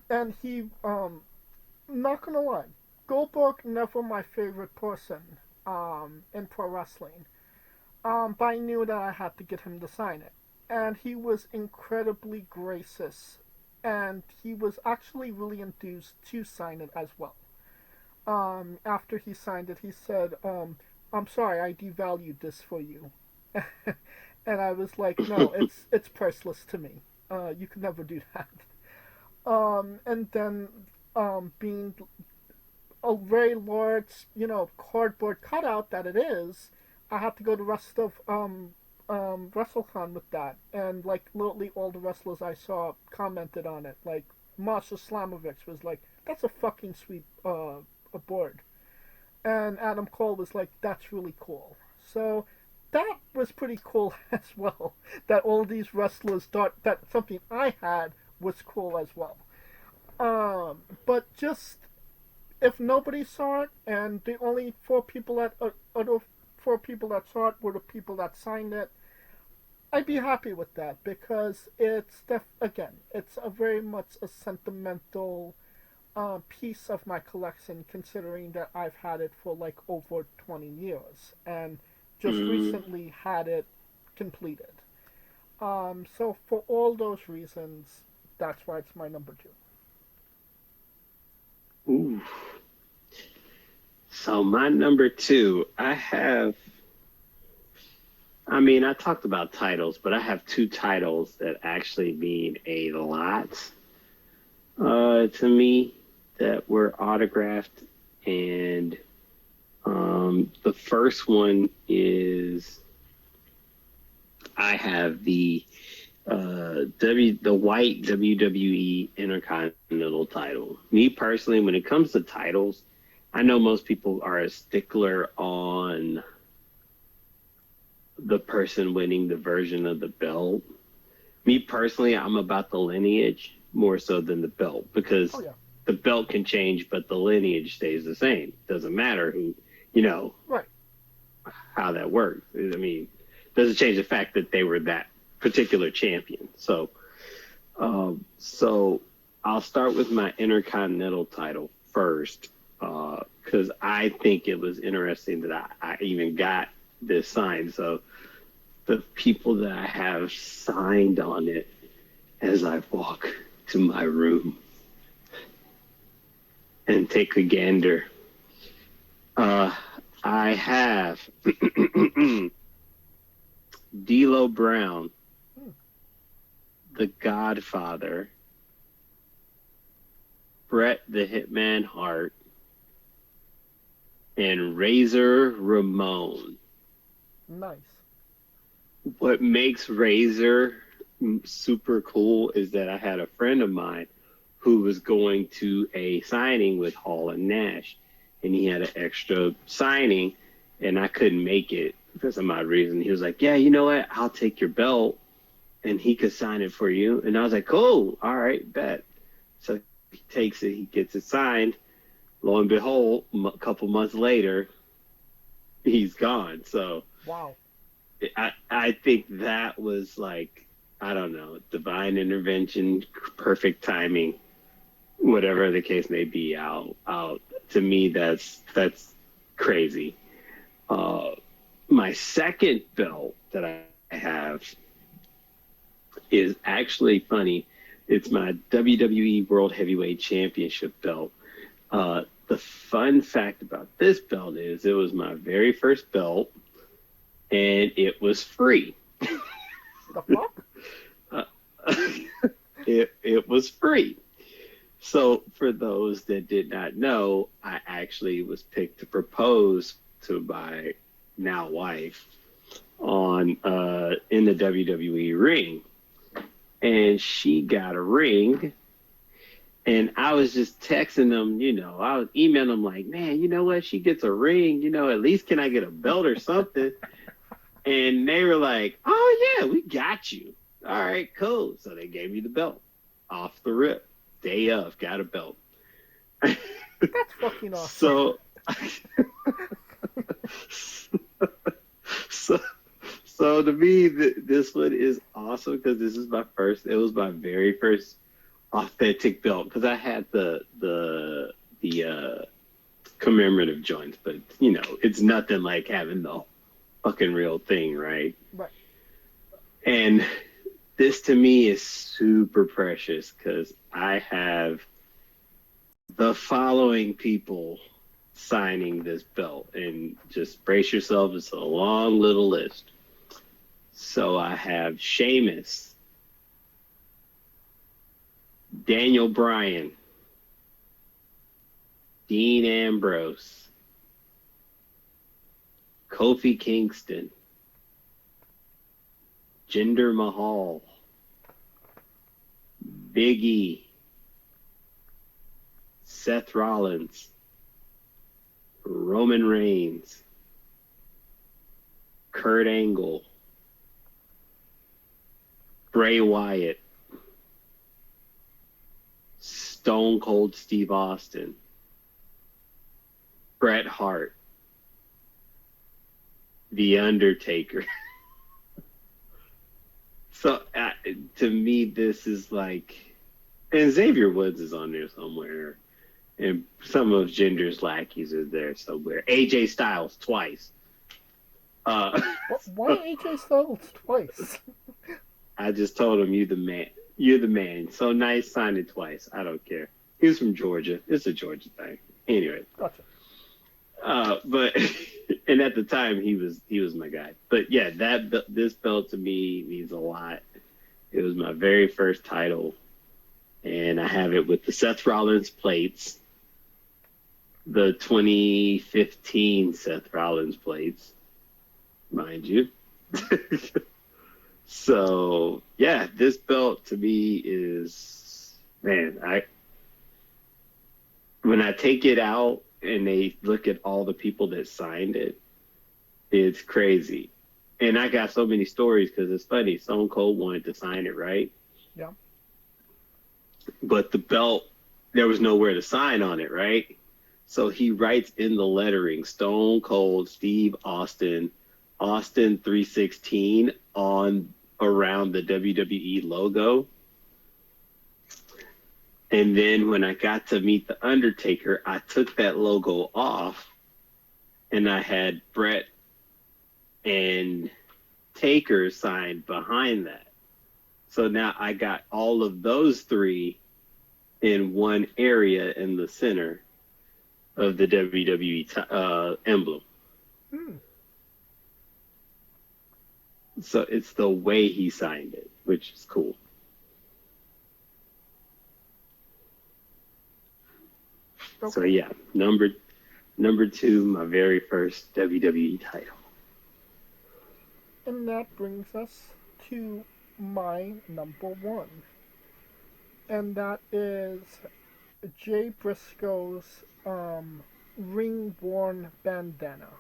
and not gonna lie, Goldberg never my favorite person in pro wrestling. But I knew that I had to get him to sign it. And he was incredibly gracious. And he was actually really enthused to sign it as well. After he signed it, he said, I'm sorry, I devalued this for you. And I was like, no, it's priceless to me. You could never do that. And then being a very large, cardboard cutout that it is, I had to go to rest of WrestleCon with that, and like literally all the wrestlers I saw commented on it. Like Marsha Slamovich was like, "That's a fucking sweet a board," and Adam Cole was like, "That's really cool." So that was pretty cool as well. That all these wrestlers thought that something I had was cool as well. But just if nobody saw it and the only other four people that saw it were the people that signed it, I'd be happy with that because again, it's a very much a sentimental piece of my collection, considering that I've had it for like over 20 years and just Mm. recently had it completed. So for all those reasons, that's why it's my number two. Ooh. So my number two, I mean, I talked about titles, but I have two titles that actually mean a lot to me that were autographed. And the first one is I have the white WWE Intercontinental title. Me personally, when it comes to titles, I know most people are a stickler on the person winning the version of the belt. Me personally, I'm about the lineage more so than the belt Oh because yeah, the belt can change, but the lineage stays the same. Doesn't matter who, you know, right. how that works. I mean, doesn't change the fact that they were that particular champion. So I'll start with my Intercontinental title first because I think it was interesting that I even got this signed. So the people that I have signed on it as I walk to my room and take a gander. Uh, I have D'Lo Brown, Hmm, The Godfather, Bret the Hitman Hart, and Razor Ramon. nice. What makes Razor super cool is that I had a friend of mine who was going to a signing with Hall and Nash, and he had an extra signing, and I couldn't make it for some odd reason. He was like, "Yeah, you know what? I'll take your belt, and he could sign it for you." And I was like, "Cool, all right, bet." So he takes it, he gets it signed. Lo and behold, a couple months later, he's gone. So Wow. I think that was like, I don't know, divine intervention, perfect timing, whatever the case may be. Out to me, that's crazy. Uh, my second belt that I have is actually funny. It's my WWE World Heavyweight Championship belt. The fun fact about this belt is it was my very first belt, and it was free. The fuck? Uh, it was free. So for those that did not know, I actually was picked to propose to my now wife on in the WWE ring, and she got a ring. And I was just texting them, I was emailing them like, man, you know what? She gets a ring, at least can I get a belt or something? And they were like, oh, yeah, we got you. All right, cool. So they gave me the belt off the rip. Day of, got a belt. That's fucking awesome. so, so, so to me, this one is awesome because it was my very first authentic belt because I had the commemorative joints, but it's nothing like having the fucking real thing, right? Right. And this to me is super precious because I have the following people signing this belt, and just brace yourself, it's a long little list. So I have Sheamus, Daniel Bryan, Dean Ambrose, Kofi Kingston, Jinder Mahal, Big E, Seth Rollins, Roman Reigns, Kurt Angle, Bray Wyatt, Stone Cold Steve Austin, Bret Hart, The Undertaker. So to me, this is like, and Xavier Woods is on there somewhere, and some of Jinder's lackeys are there somewhere. AJ Styles twice. Why AJ Styles twice? I just told him, "You the man. You're the man. So nice, sign it twice. I don't care." He was from Georgia. It's a Georgia thing. Anyway. Gotcha. But and at the time he was my guy. But yeah, this belt to me means a lot. It was my very first title, and I have it with the Seth Rollins plates, the 2015 Seth Rollins plates, mind you. So yeah, this belt to me is, man, when I take it out and they look at all the people that signed it, it's crazy. And I got so many stories because it's funny. Stone Cold wanted to sign it, right? Yeah. But the belt, there was nowhere to sign on it, right? So he writes in the lettering, Stone Cold Steve Austin, Austin 316 on around the WWE logo. And then when I got to meet The Undertaker, I took that logo off and I had Brett and Taker signed behind that. So now I got all of those three in one area in the center of the WWE emblem. Hmm. So it's the way he signed it, which is cool. Okay. So yeah, number two, my very first WWE title. And that brings us to my number one. And that is Jay Briscoe's ring-worn bandana.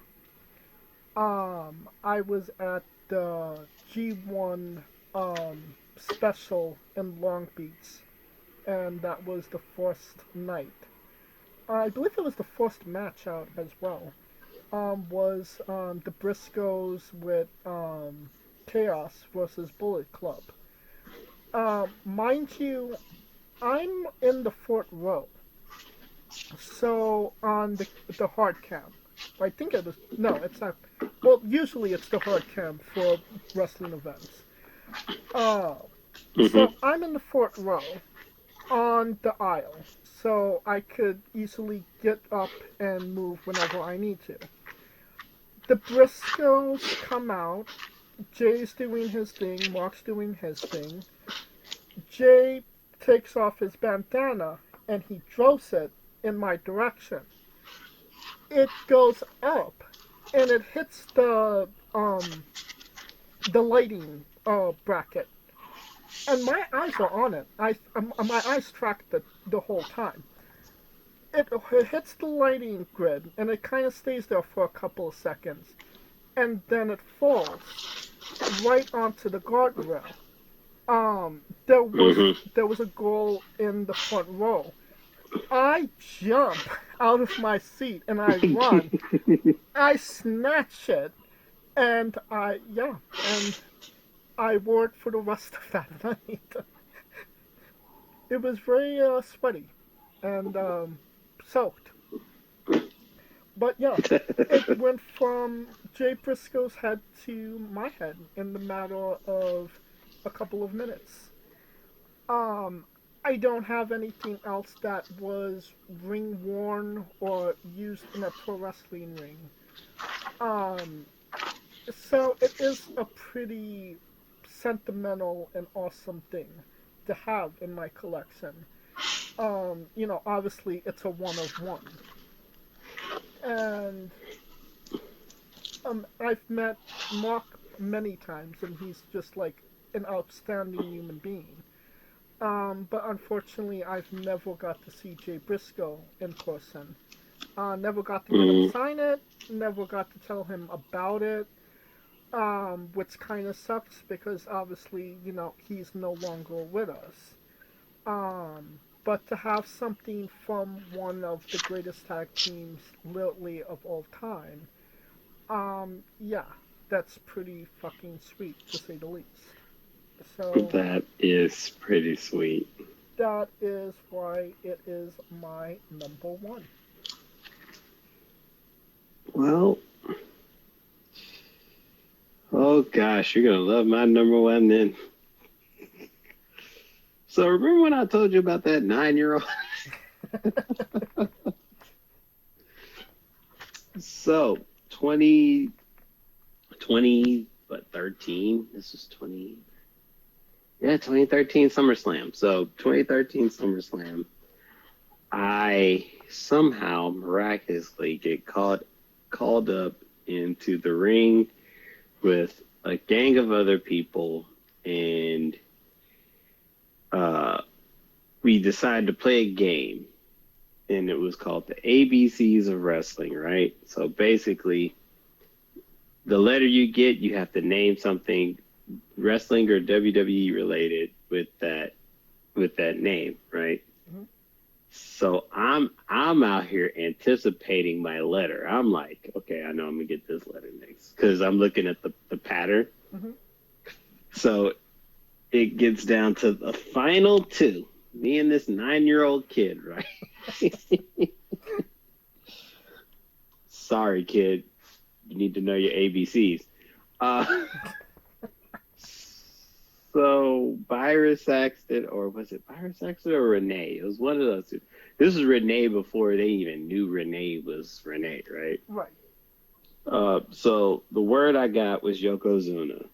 I was at the G1 special in Long Beach, and that was the first night. I believe it was the first match out as well. Was the Briscoes with Chaos versus Bullet Club. Mind you, I'm in the fourth row, so on the hard cam. I think it was no, it's not. Well, usually it's the hard cam for wrestling events. Uh, so Mm-hmm. I'm in the fourth row on the aisle, so I could easily get up and move whenever I need to. The Briscoes come out. Jay's doing his thing. Mark's doing his thing. Jay takes off his bandana and he throws it in my direction. It goes up and it hits the lighting bracket, and my eyes are on it. My eyes tracked it the whole time. It hits the lighting grid and it kind of stays there for a couple of seconds, and then it falls right onto the guardrail. Mm-hmm. There was a girl in the front row. I jump out of my seat and I run. I snatch it and I wore it for the rest of that night. It was very sweaty and soaked. But yeah, it went from Jay Briscoe's head to my head in the matter of a couple of minutes. Um, I don't have anything else that was ring worn or used in a pro wrestling ring. Um, so it is a pretty sentimental and awesome thing to have in my collection. Obviously it's a one of one. And I've met Mark many times, and he's just like an outstanding human being. But unfortunately, I've never got to see Jay Briscoe in person. Never got to get him Mm. sign it. Never got to tell him about it. Which kind of sucks because obviously, he's no longer with us. But to have something from one of the greatest tag teams, literally of all time, yeah, that's pretty fucking sweet to say the least. So That is pretty sweet. that is why it is my number one. Well, oh gosh, you're gonna love my number one then. So remember when I told you about that 9-year-old? So 2020, but 13. This was 20. Yeah, 2013 SummerSlam. So 2013 SummerSlam, I somehow miraculously get called up into the ring with a gang of other people, and uh, we decided to play a game, and it was called the ABCs of Wrestling, right? So basically, the letter you get, you have to name something wrestling or WWE related with that name, right? Mhm. So I'm out here anticipating my letter. I'm like, okay, I know I'm gonna get this letter next because I'm looking at the pattern. Mhm. So it gets down to the final two. Me and this 9-year-old kid, right? Sorry, kid. You need to know your ABCs. Uh, so Byron Saxton, or was it Byron Saxton or Renee? It was one of those two. This was Renee before they even knew Renee was Renee, right? Right. So the word I got was Yokozuna.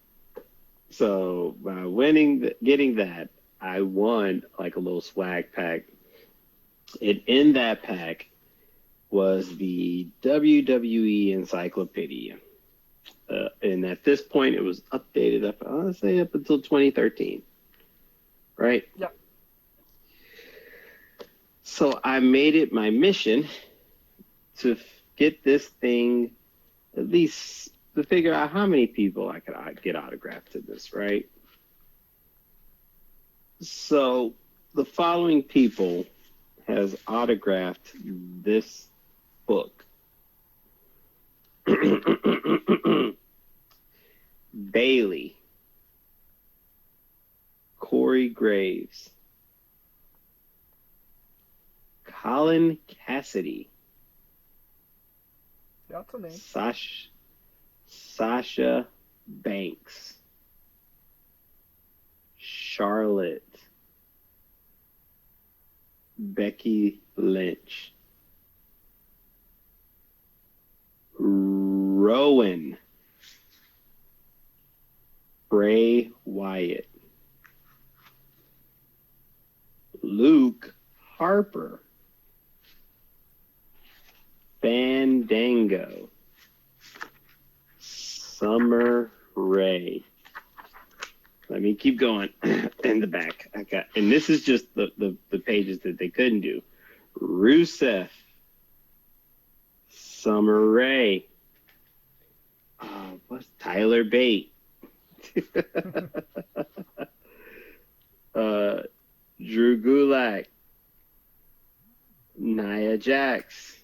So by getting that, I won like a little swag pack. And in that pack was the WWE Encyclopedia. And at this point, it was updated up, I want to say up until 2013, right? Yeah. So I made it my mission to get this thing, at least to figure out how many people I could get autographed to this, right? So the following people has autographed this book. Bailey, Corey Graves, Colin Cassidy, That's a name. Sasha Banks, Charlotte, Becky Lynch, Rowan, Bray Wyatt, Luke Harper, Fandango, Summer Rae. Let me keep going in the back. And this is just the pages that they couldn't do. Rusev, Summer Rae, what's Tyler Bate, Drew Gulak, Nia Jax,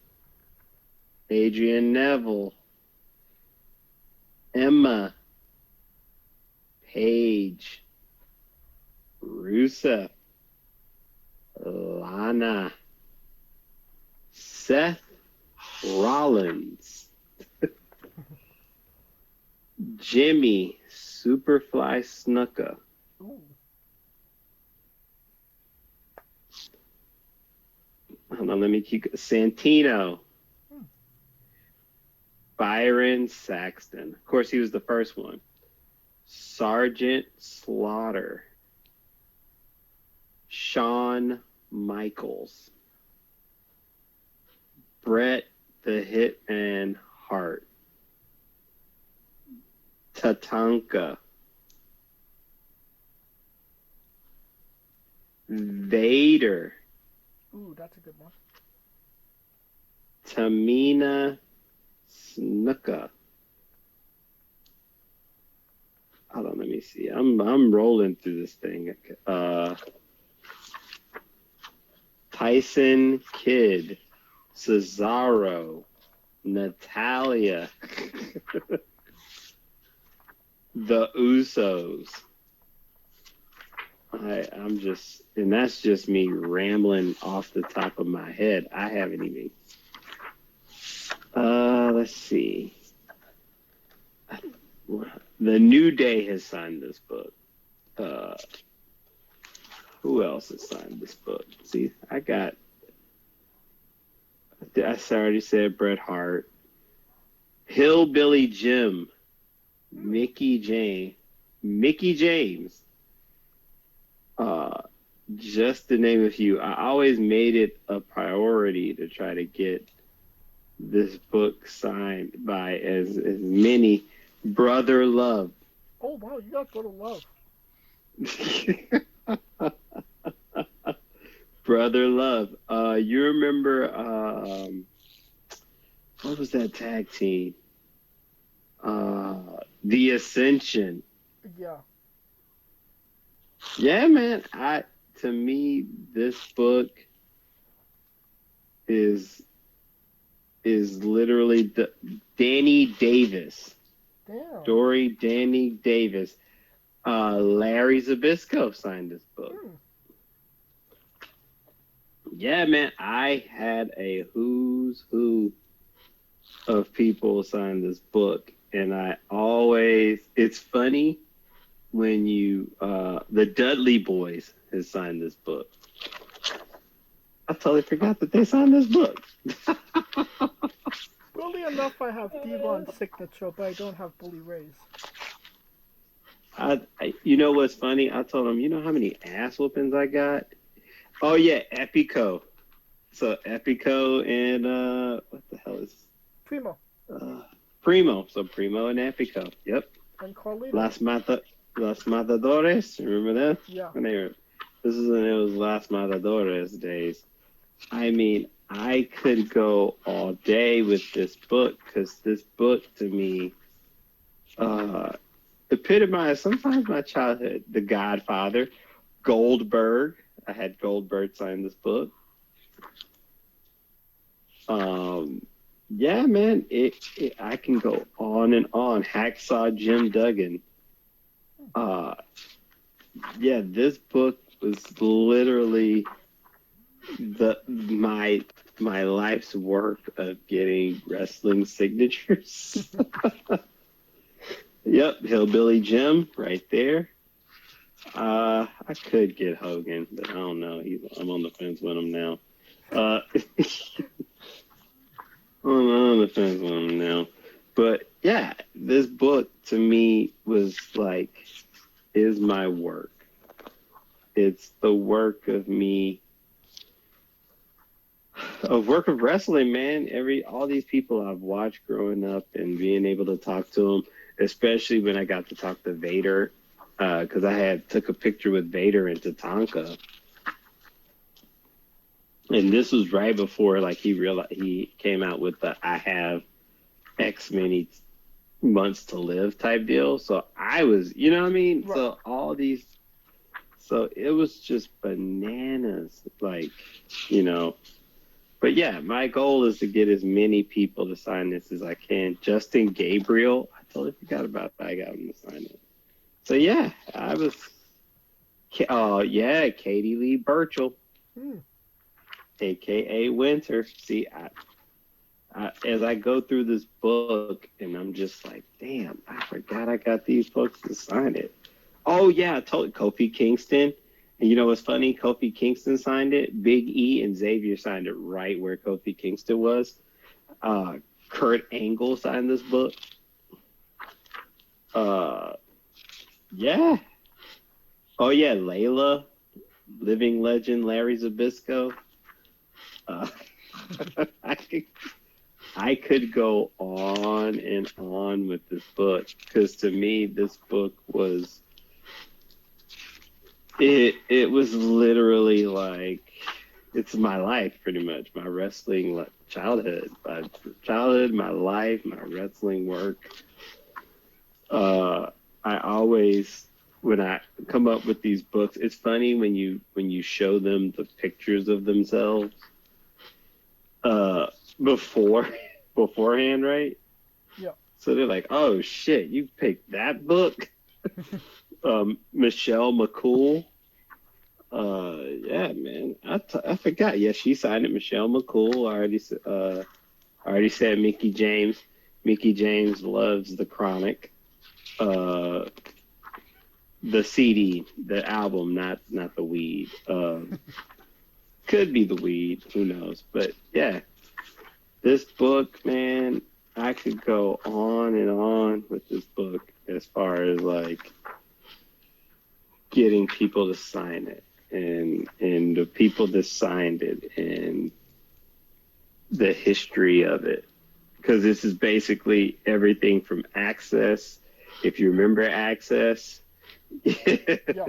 Adrian Neville, Emma, Paige, Rusev, Lana, Seth Rollins, Jimmy, Superfly Snuka, Ooh. hold on, let me keep Santino, Hmm. Byron Saxton. Of course, he was the first one. Sergeant Slaughter, Shawn Michaels, Bret The Hitman Heart. Tatanka. Vader. Ooh, that's a good one. Tamina Snuka. Hold on, let me see. I'm rolling through this thing. Tyson Kidd, Cesaro, Natalia, the Usos. I'm just, and that's just me rambling off the top of my head. I haven't even. Let's see. The New Day has signed this book. Who else has signed this book? See, I already said Bret Hart. Hillbilly Jim. Mickey James. Just to name a few. I always made it a priority to try to get this book signed by as many. Brother Love. Oh wow, you got Brother Love. Brother Love. You remember what was that tag team? The Ascension. Yeah. Yeah, man. To me, this book is literally Danny Davis. Damn. Danny Davis. Larry Zbyszko signed this book. Yeah, man. I had a who's who of people sign this book, and it's funny when the Dudley Boys has signed this book. I totally forgot that they signed this book. Weirdly enough, I have Devon's signature, but I don't have Bully Ray's. You know what's funny? I told him, you know how many ass whoopings I got? Oh yeah, Epico. So Epico and what the hell is Primo. Primo. So Primo and Epico. Yep. And Carlito. Las Matadores. Remember that? Yeah. It was Las Matadores days. I mean, I could go all day with this book because this book to me epitomized sometimes my childhood. The Godfather, Goldberg. I had Goldberg sign this book. Yeah, man, I can go on and on. Hacksaw Jim Duggan. Yeah, this book was literally my life's work of getting wrestling signatures. Yep, Hillbilly Jim right there. I could get Hogan, but I don't know. I'm on the fence with him now. I'm on the fence with him now. But yeah, this book to me was is my work. It's the work of me, of wrestling, man. All these people I've watched growing up and being able to talk to them, especially when I got to talk to Vader, because I took a picture with Vader in Tatanka. And this was right before he came out with the I have X many months to live type deal. So I was, you know what I mean? Right. So it was just bananas, But yeah, my goal is to get as many people to sign this as I can. Justin Gabriel, I totally forgot about that. I got him to sign it. So yeah, Katie Lee Burchell. AKA Winter. See, as I go through this book, and I'm just like, damn, I forgot I got these folks to sign it. Oh yeah, I told Kofi Kingston. And you know what's funny? Kofi Kingston signed it. Big E and Xavier signed it right where Kofi Kingston was. Kurt Angle signed this book. Yeah. Oh yeah, Layla, living legend Larry Zbyszko. I could go on and on with this book because to me, this book was it was literally like it's my life pretty much, my wrestling childhood, my life, my wrestling work. I always when I come up with these books, it's funny when you show them the pictures of themselves uh before beforehand, right? Yeah. So they're like, "Oh shit, you picked that book?" Michelle McCool. Yeah, man. I forgot. Yeah, she signed it. Michelle McCool. I already said Mickey James. Mickey James loves the Chronic. Uh, the CD, the album, not the weed. Could be the weed. Who knows? But yeah, this book, man, I could go on and on with this book as far as like getting people to sign it and the people that signed it and the history of it because this is basically everything from Access, if you remember Access. Yeah.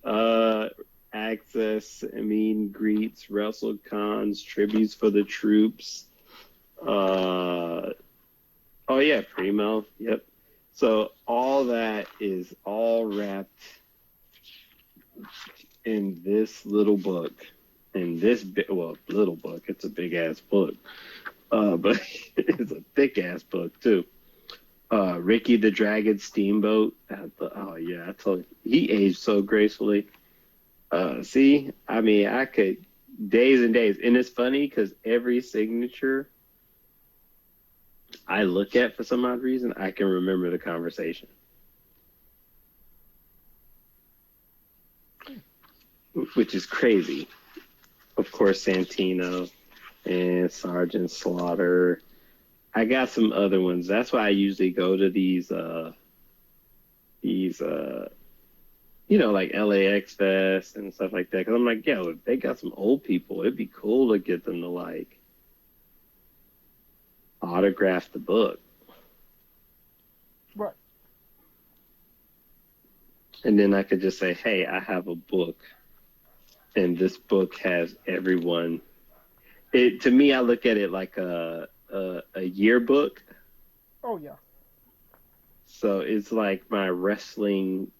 uh Access, I mean, greets, wrestle cons, tributes for the troops. uh oh yeah, Primo, yep. So all that is all wrapped in this little book, in this little book. It's a big ass book, but it's a thick ass book too. Ricky the Dragon Steamboat. Oh yeah, I told you he aged so gracefully. See, I mean, I could days and days, and it's funny because every signature I look at for some odd reason, I can remember the conversation, which is crazy. Of course, Santino and Sergeant Slaughter. I got some other ones. That's why I usually go to these like LAX Fest and stuff like that. Because I'm like, yo, if they got some old people, it'd be cool to get them to like autograph the book. Right. And then I could just say, hey, I have a book, and this book has everyone. It to me, I look at it like a yearbook. Oh yeah. So it's like my wrestling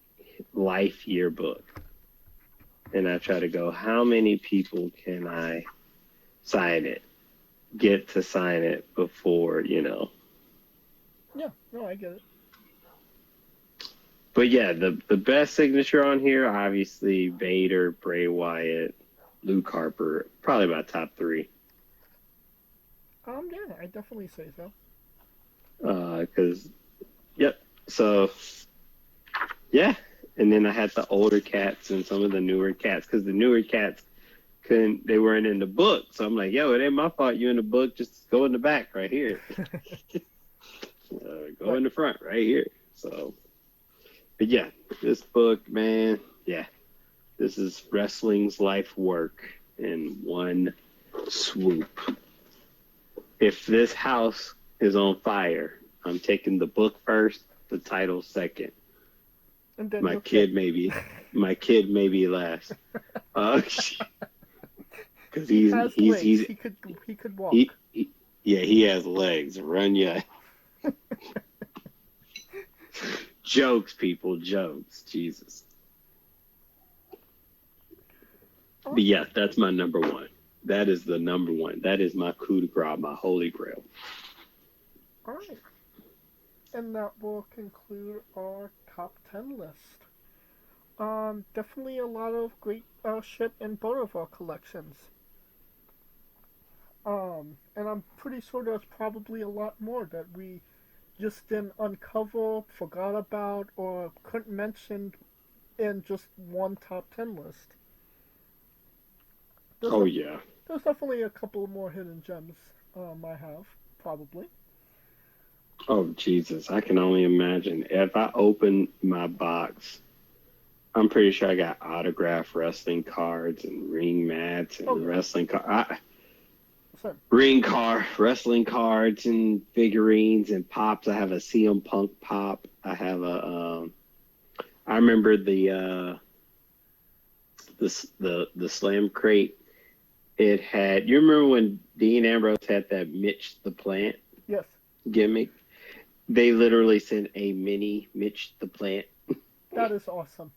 life yearbook. And I try to go, how many people can I sign it, get to sign it before, Yeah. No, I get it. But yeah, the best signature on here, obviously Vader, Bray Wyatt, Luke Harper, probably my top three. Yeah, I definitely say so. Because, yep. So, yeah. And then I had the older cats and some of the newer cats because the newer cats they weren't in the book. So I'm like, yo, it ain't my fault you in the book. Just go in the back right here. Go Right. in the front right here. So, but yeah, this book, man, yeah, this is wrestling's life work in one swoop. If this house is on fire, I'm taking the book first, the title second. And then My your kid maybe last. Because he has legs. He could walk. Yeah, he has legs. Run ya. Jokes, people, jokes. Jesus. All But yeah, that's my number one. That is the number one. That is my coup de grace, my holy grail. right. And that will conclude our top 10 list. Definitely a lot of great shit in both of our collections. And I'm pretty sure there's probably a lot more that we just didn't uncover, forgot about, or couldn't mention in just one top 10 list. There's, Oh def- yeah. there's definitely a couple more hidden gems I have, probably. Oh Jesus. I can only imagine. If I open my box, I'm pretty sure I got autographed wrestling cards and ring mats Oh, and yeah. wrestling cards. Same. wrestling cards and figurines and pops. I have a CM Punk pop. I have I remember the Slam crate. It had. You remember when Dean Ambrose had that Mitch the Plant Yes. gimmick? They literally sent a mini Mitch the Plant. That is awesome.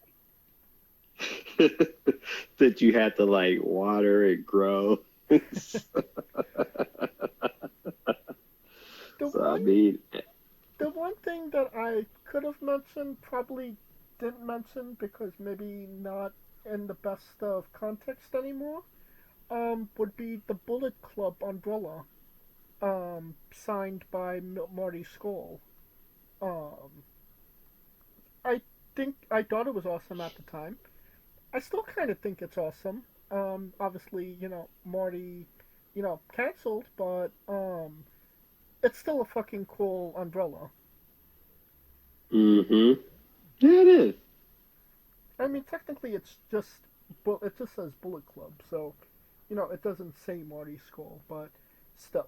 That you had to like water and grow. The one thing that I could have mentioned, probably didn't mention because maybe not in the best of context anymore, would be the Bullet Club umbrella, signed by Marty Scurll. Um, I I thought it was awesome at the time. I still kind of think it's awesome. Obviously, Marty, canceled, but it's still a fucking cool umbrella. Mm-hmm. Yeah, it is. I mean, technically, it just says Bullet Club, so it doesn't say Marty Scurll, but still.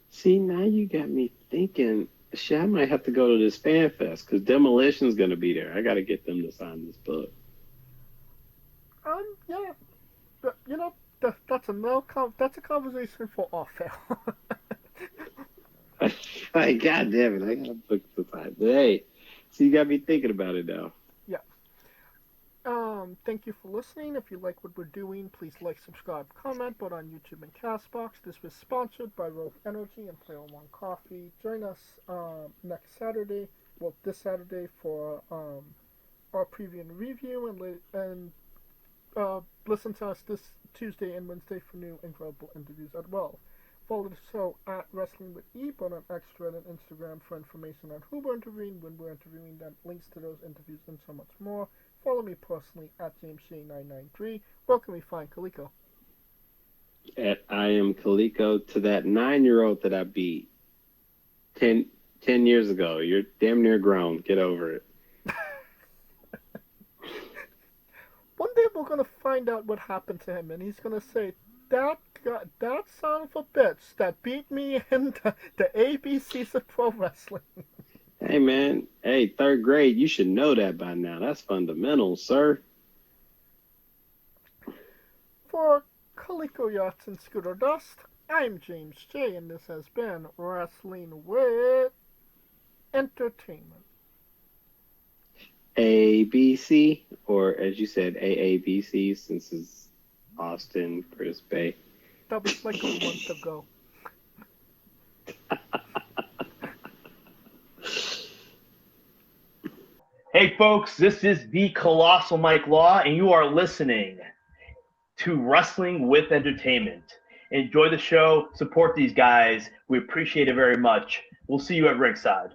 See, now you got me thinking. Shit, I might have to go to this fan fest because Demolition's gonna be there. I gotta get them to sign this book. Yeah, but, that's a conversation for off air. Like, God damn it, I gotta book the time. But hey, so you got me thinking about it now. Yeah. Thank you for listening. If you like what we're doing, please like, subscribe, comment, both on YouTube and Castbox. This was sponsored by Rogue Energy and Player One Coffee. Join us next Saturday, this Saturday for our preview and review, and listen to us this Tuesday and Wednesday for new incredible interviews as well. Follow the show at Wrestling with E, both on X, Thread, and Instagram for information on who we're interviewing, when we're interviewing them, links to those interviews, and so much more. Follow me personally at JamesJ993. Where can we find Kaliko? At I am Kaliko to that 9-year-old that I beat 10 years ago. You're damn near grown. Get over it. One day we're gonna find out what happened to him, and he's gonna say, that son of a bitch that beat me in the ABCs of pro wrestling. Hey, man. Hey, 3rd grade, you should know that by now. That's fundamental, sir. For Kaliko Yachts and Scooter Dust, I'm James J, and this has been Wrestling with Entertainment. ABC, or as you said, AABC, since it's Austin, Chris Bay. That was like a month ago. Hey folks, this is the Colossal Mike Law, and you are listening to Wrestling with Entertainment. Enjoy the show, support these guys. We appreciate it very much. We'll see you at ringside.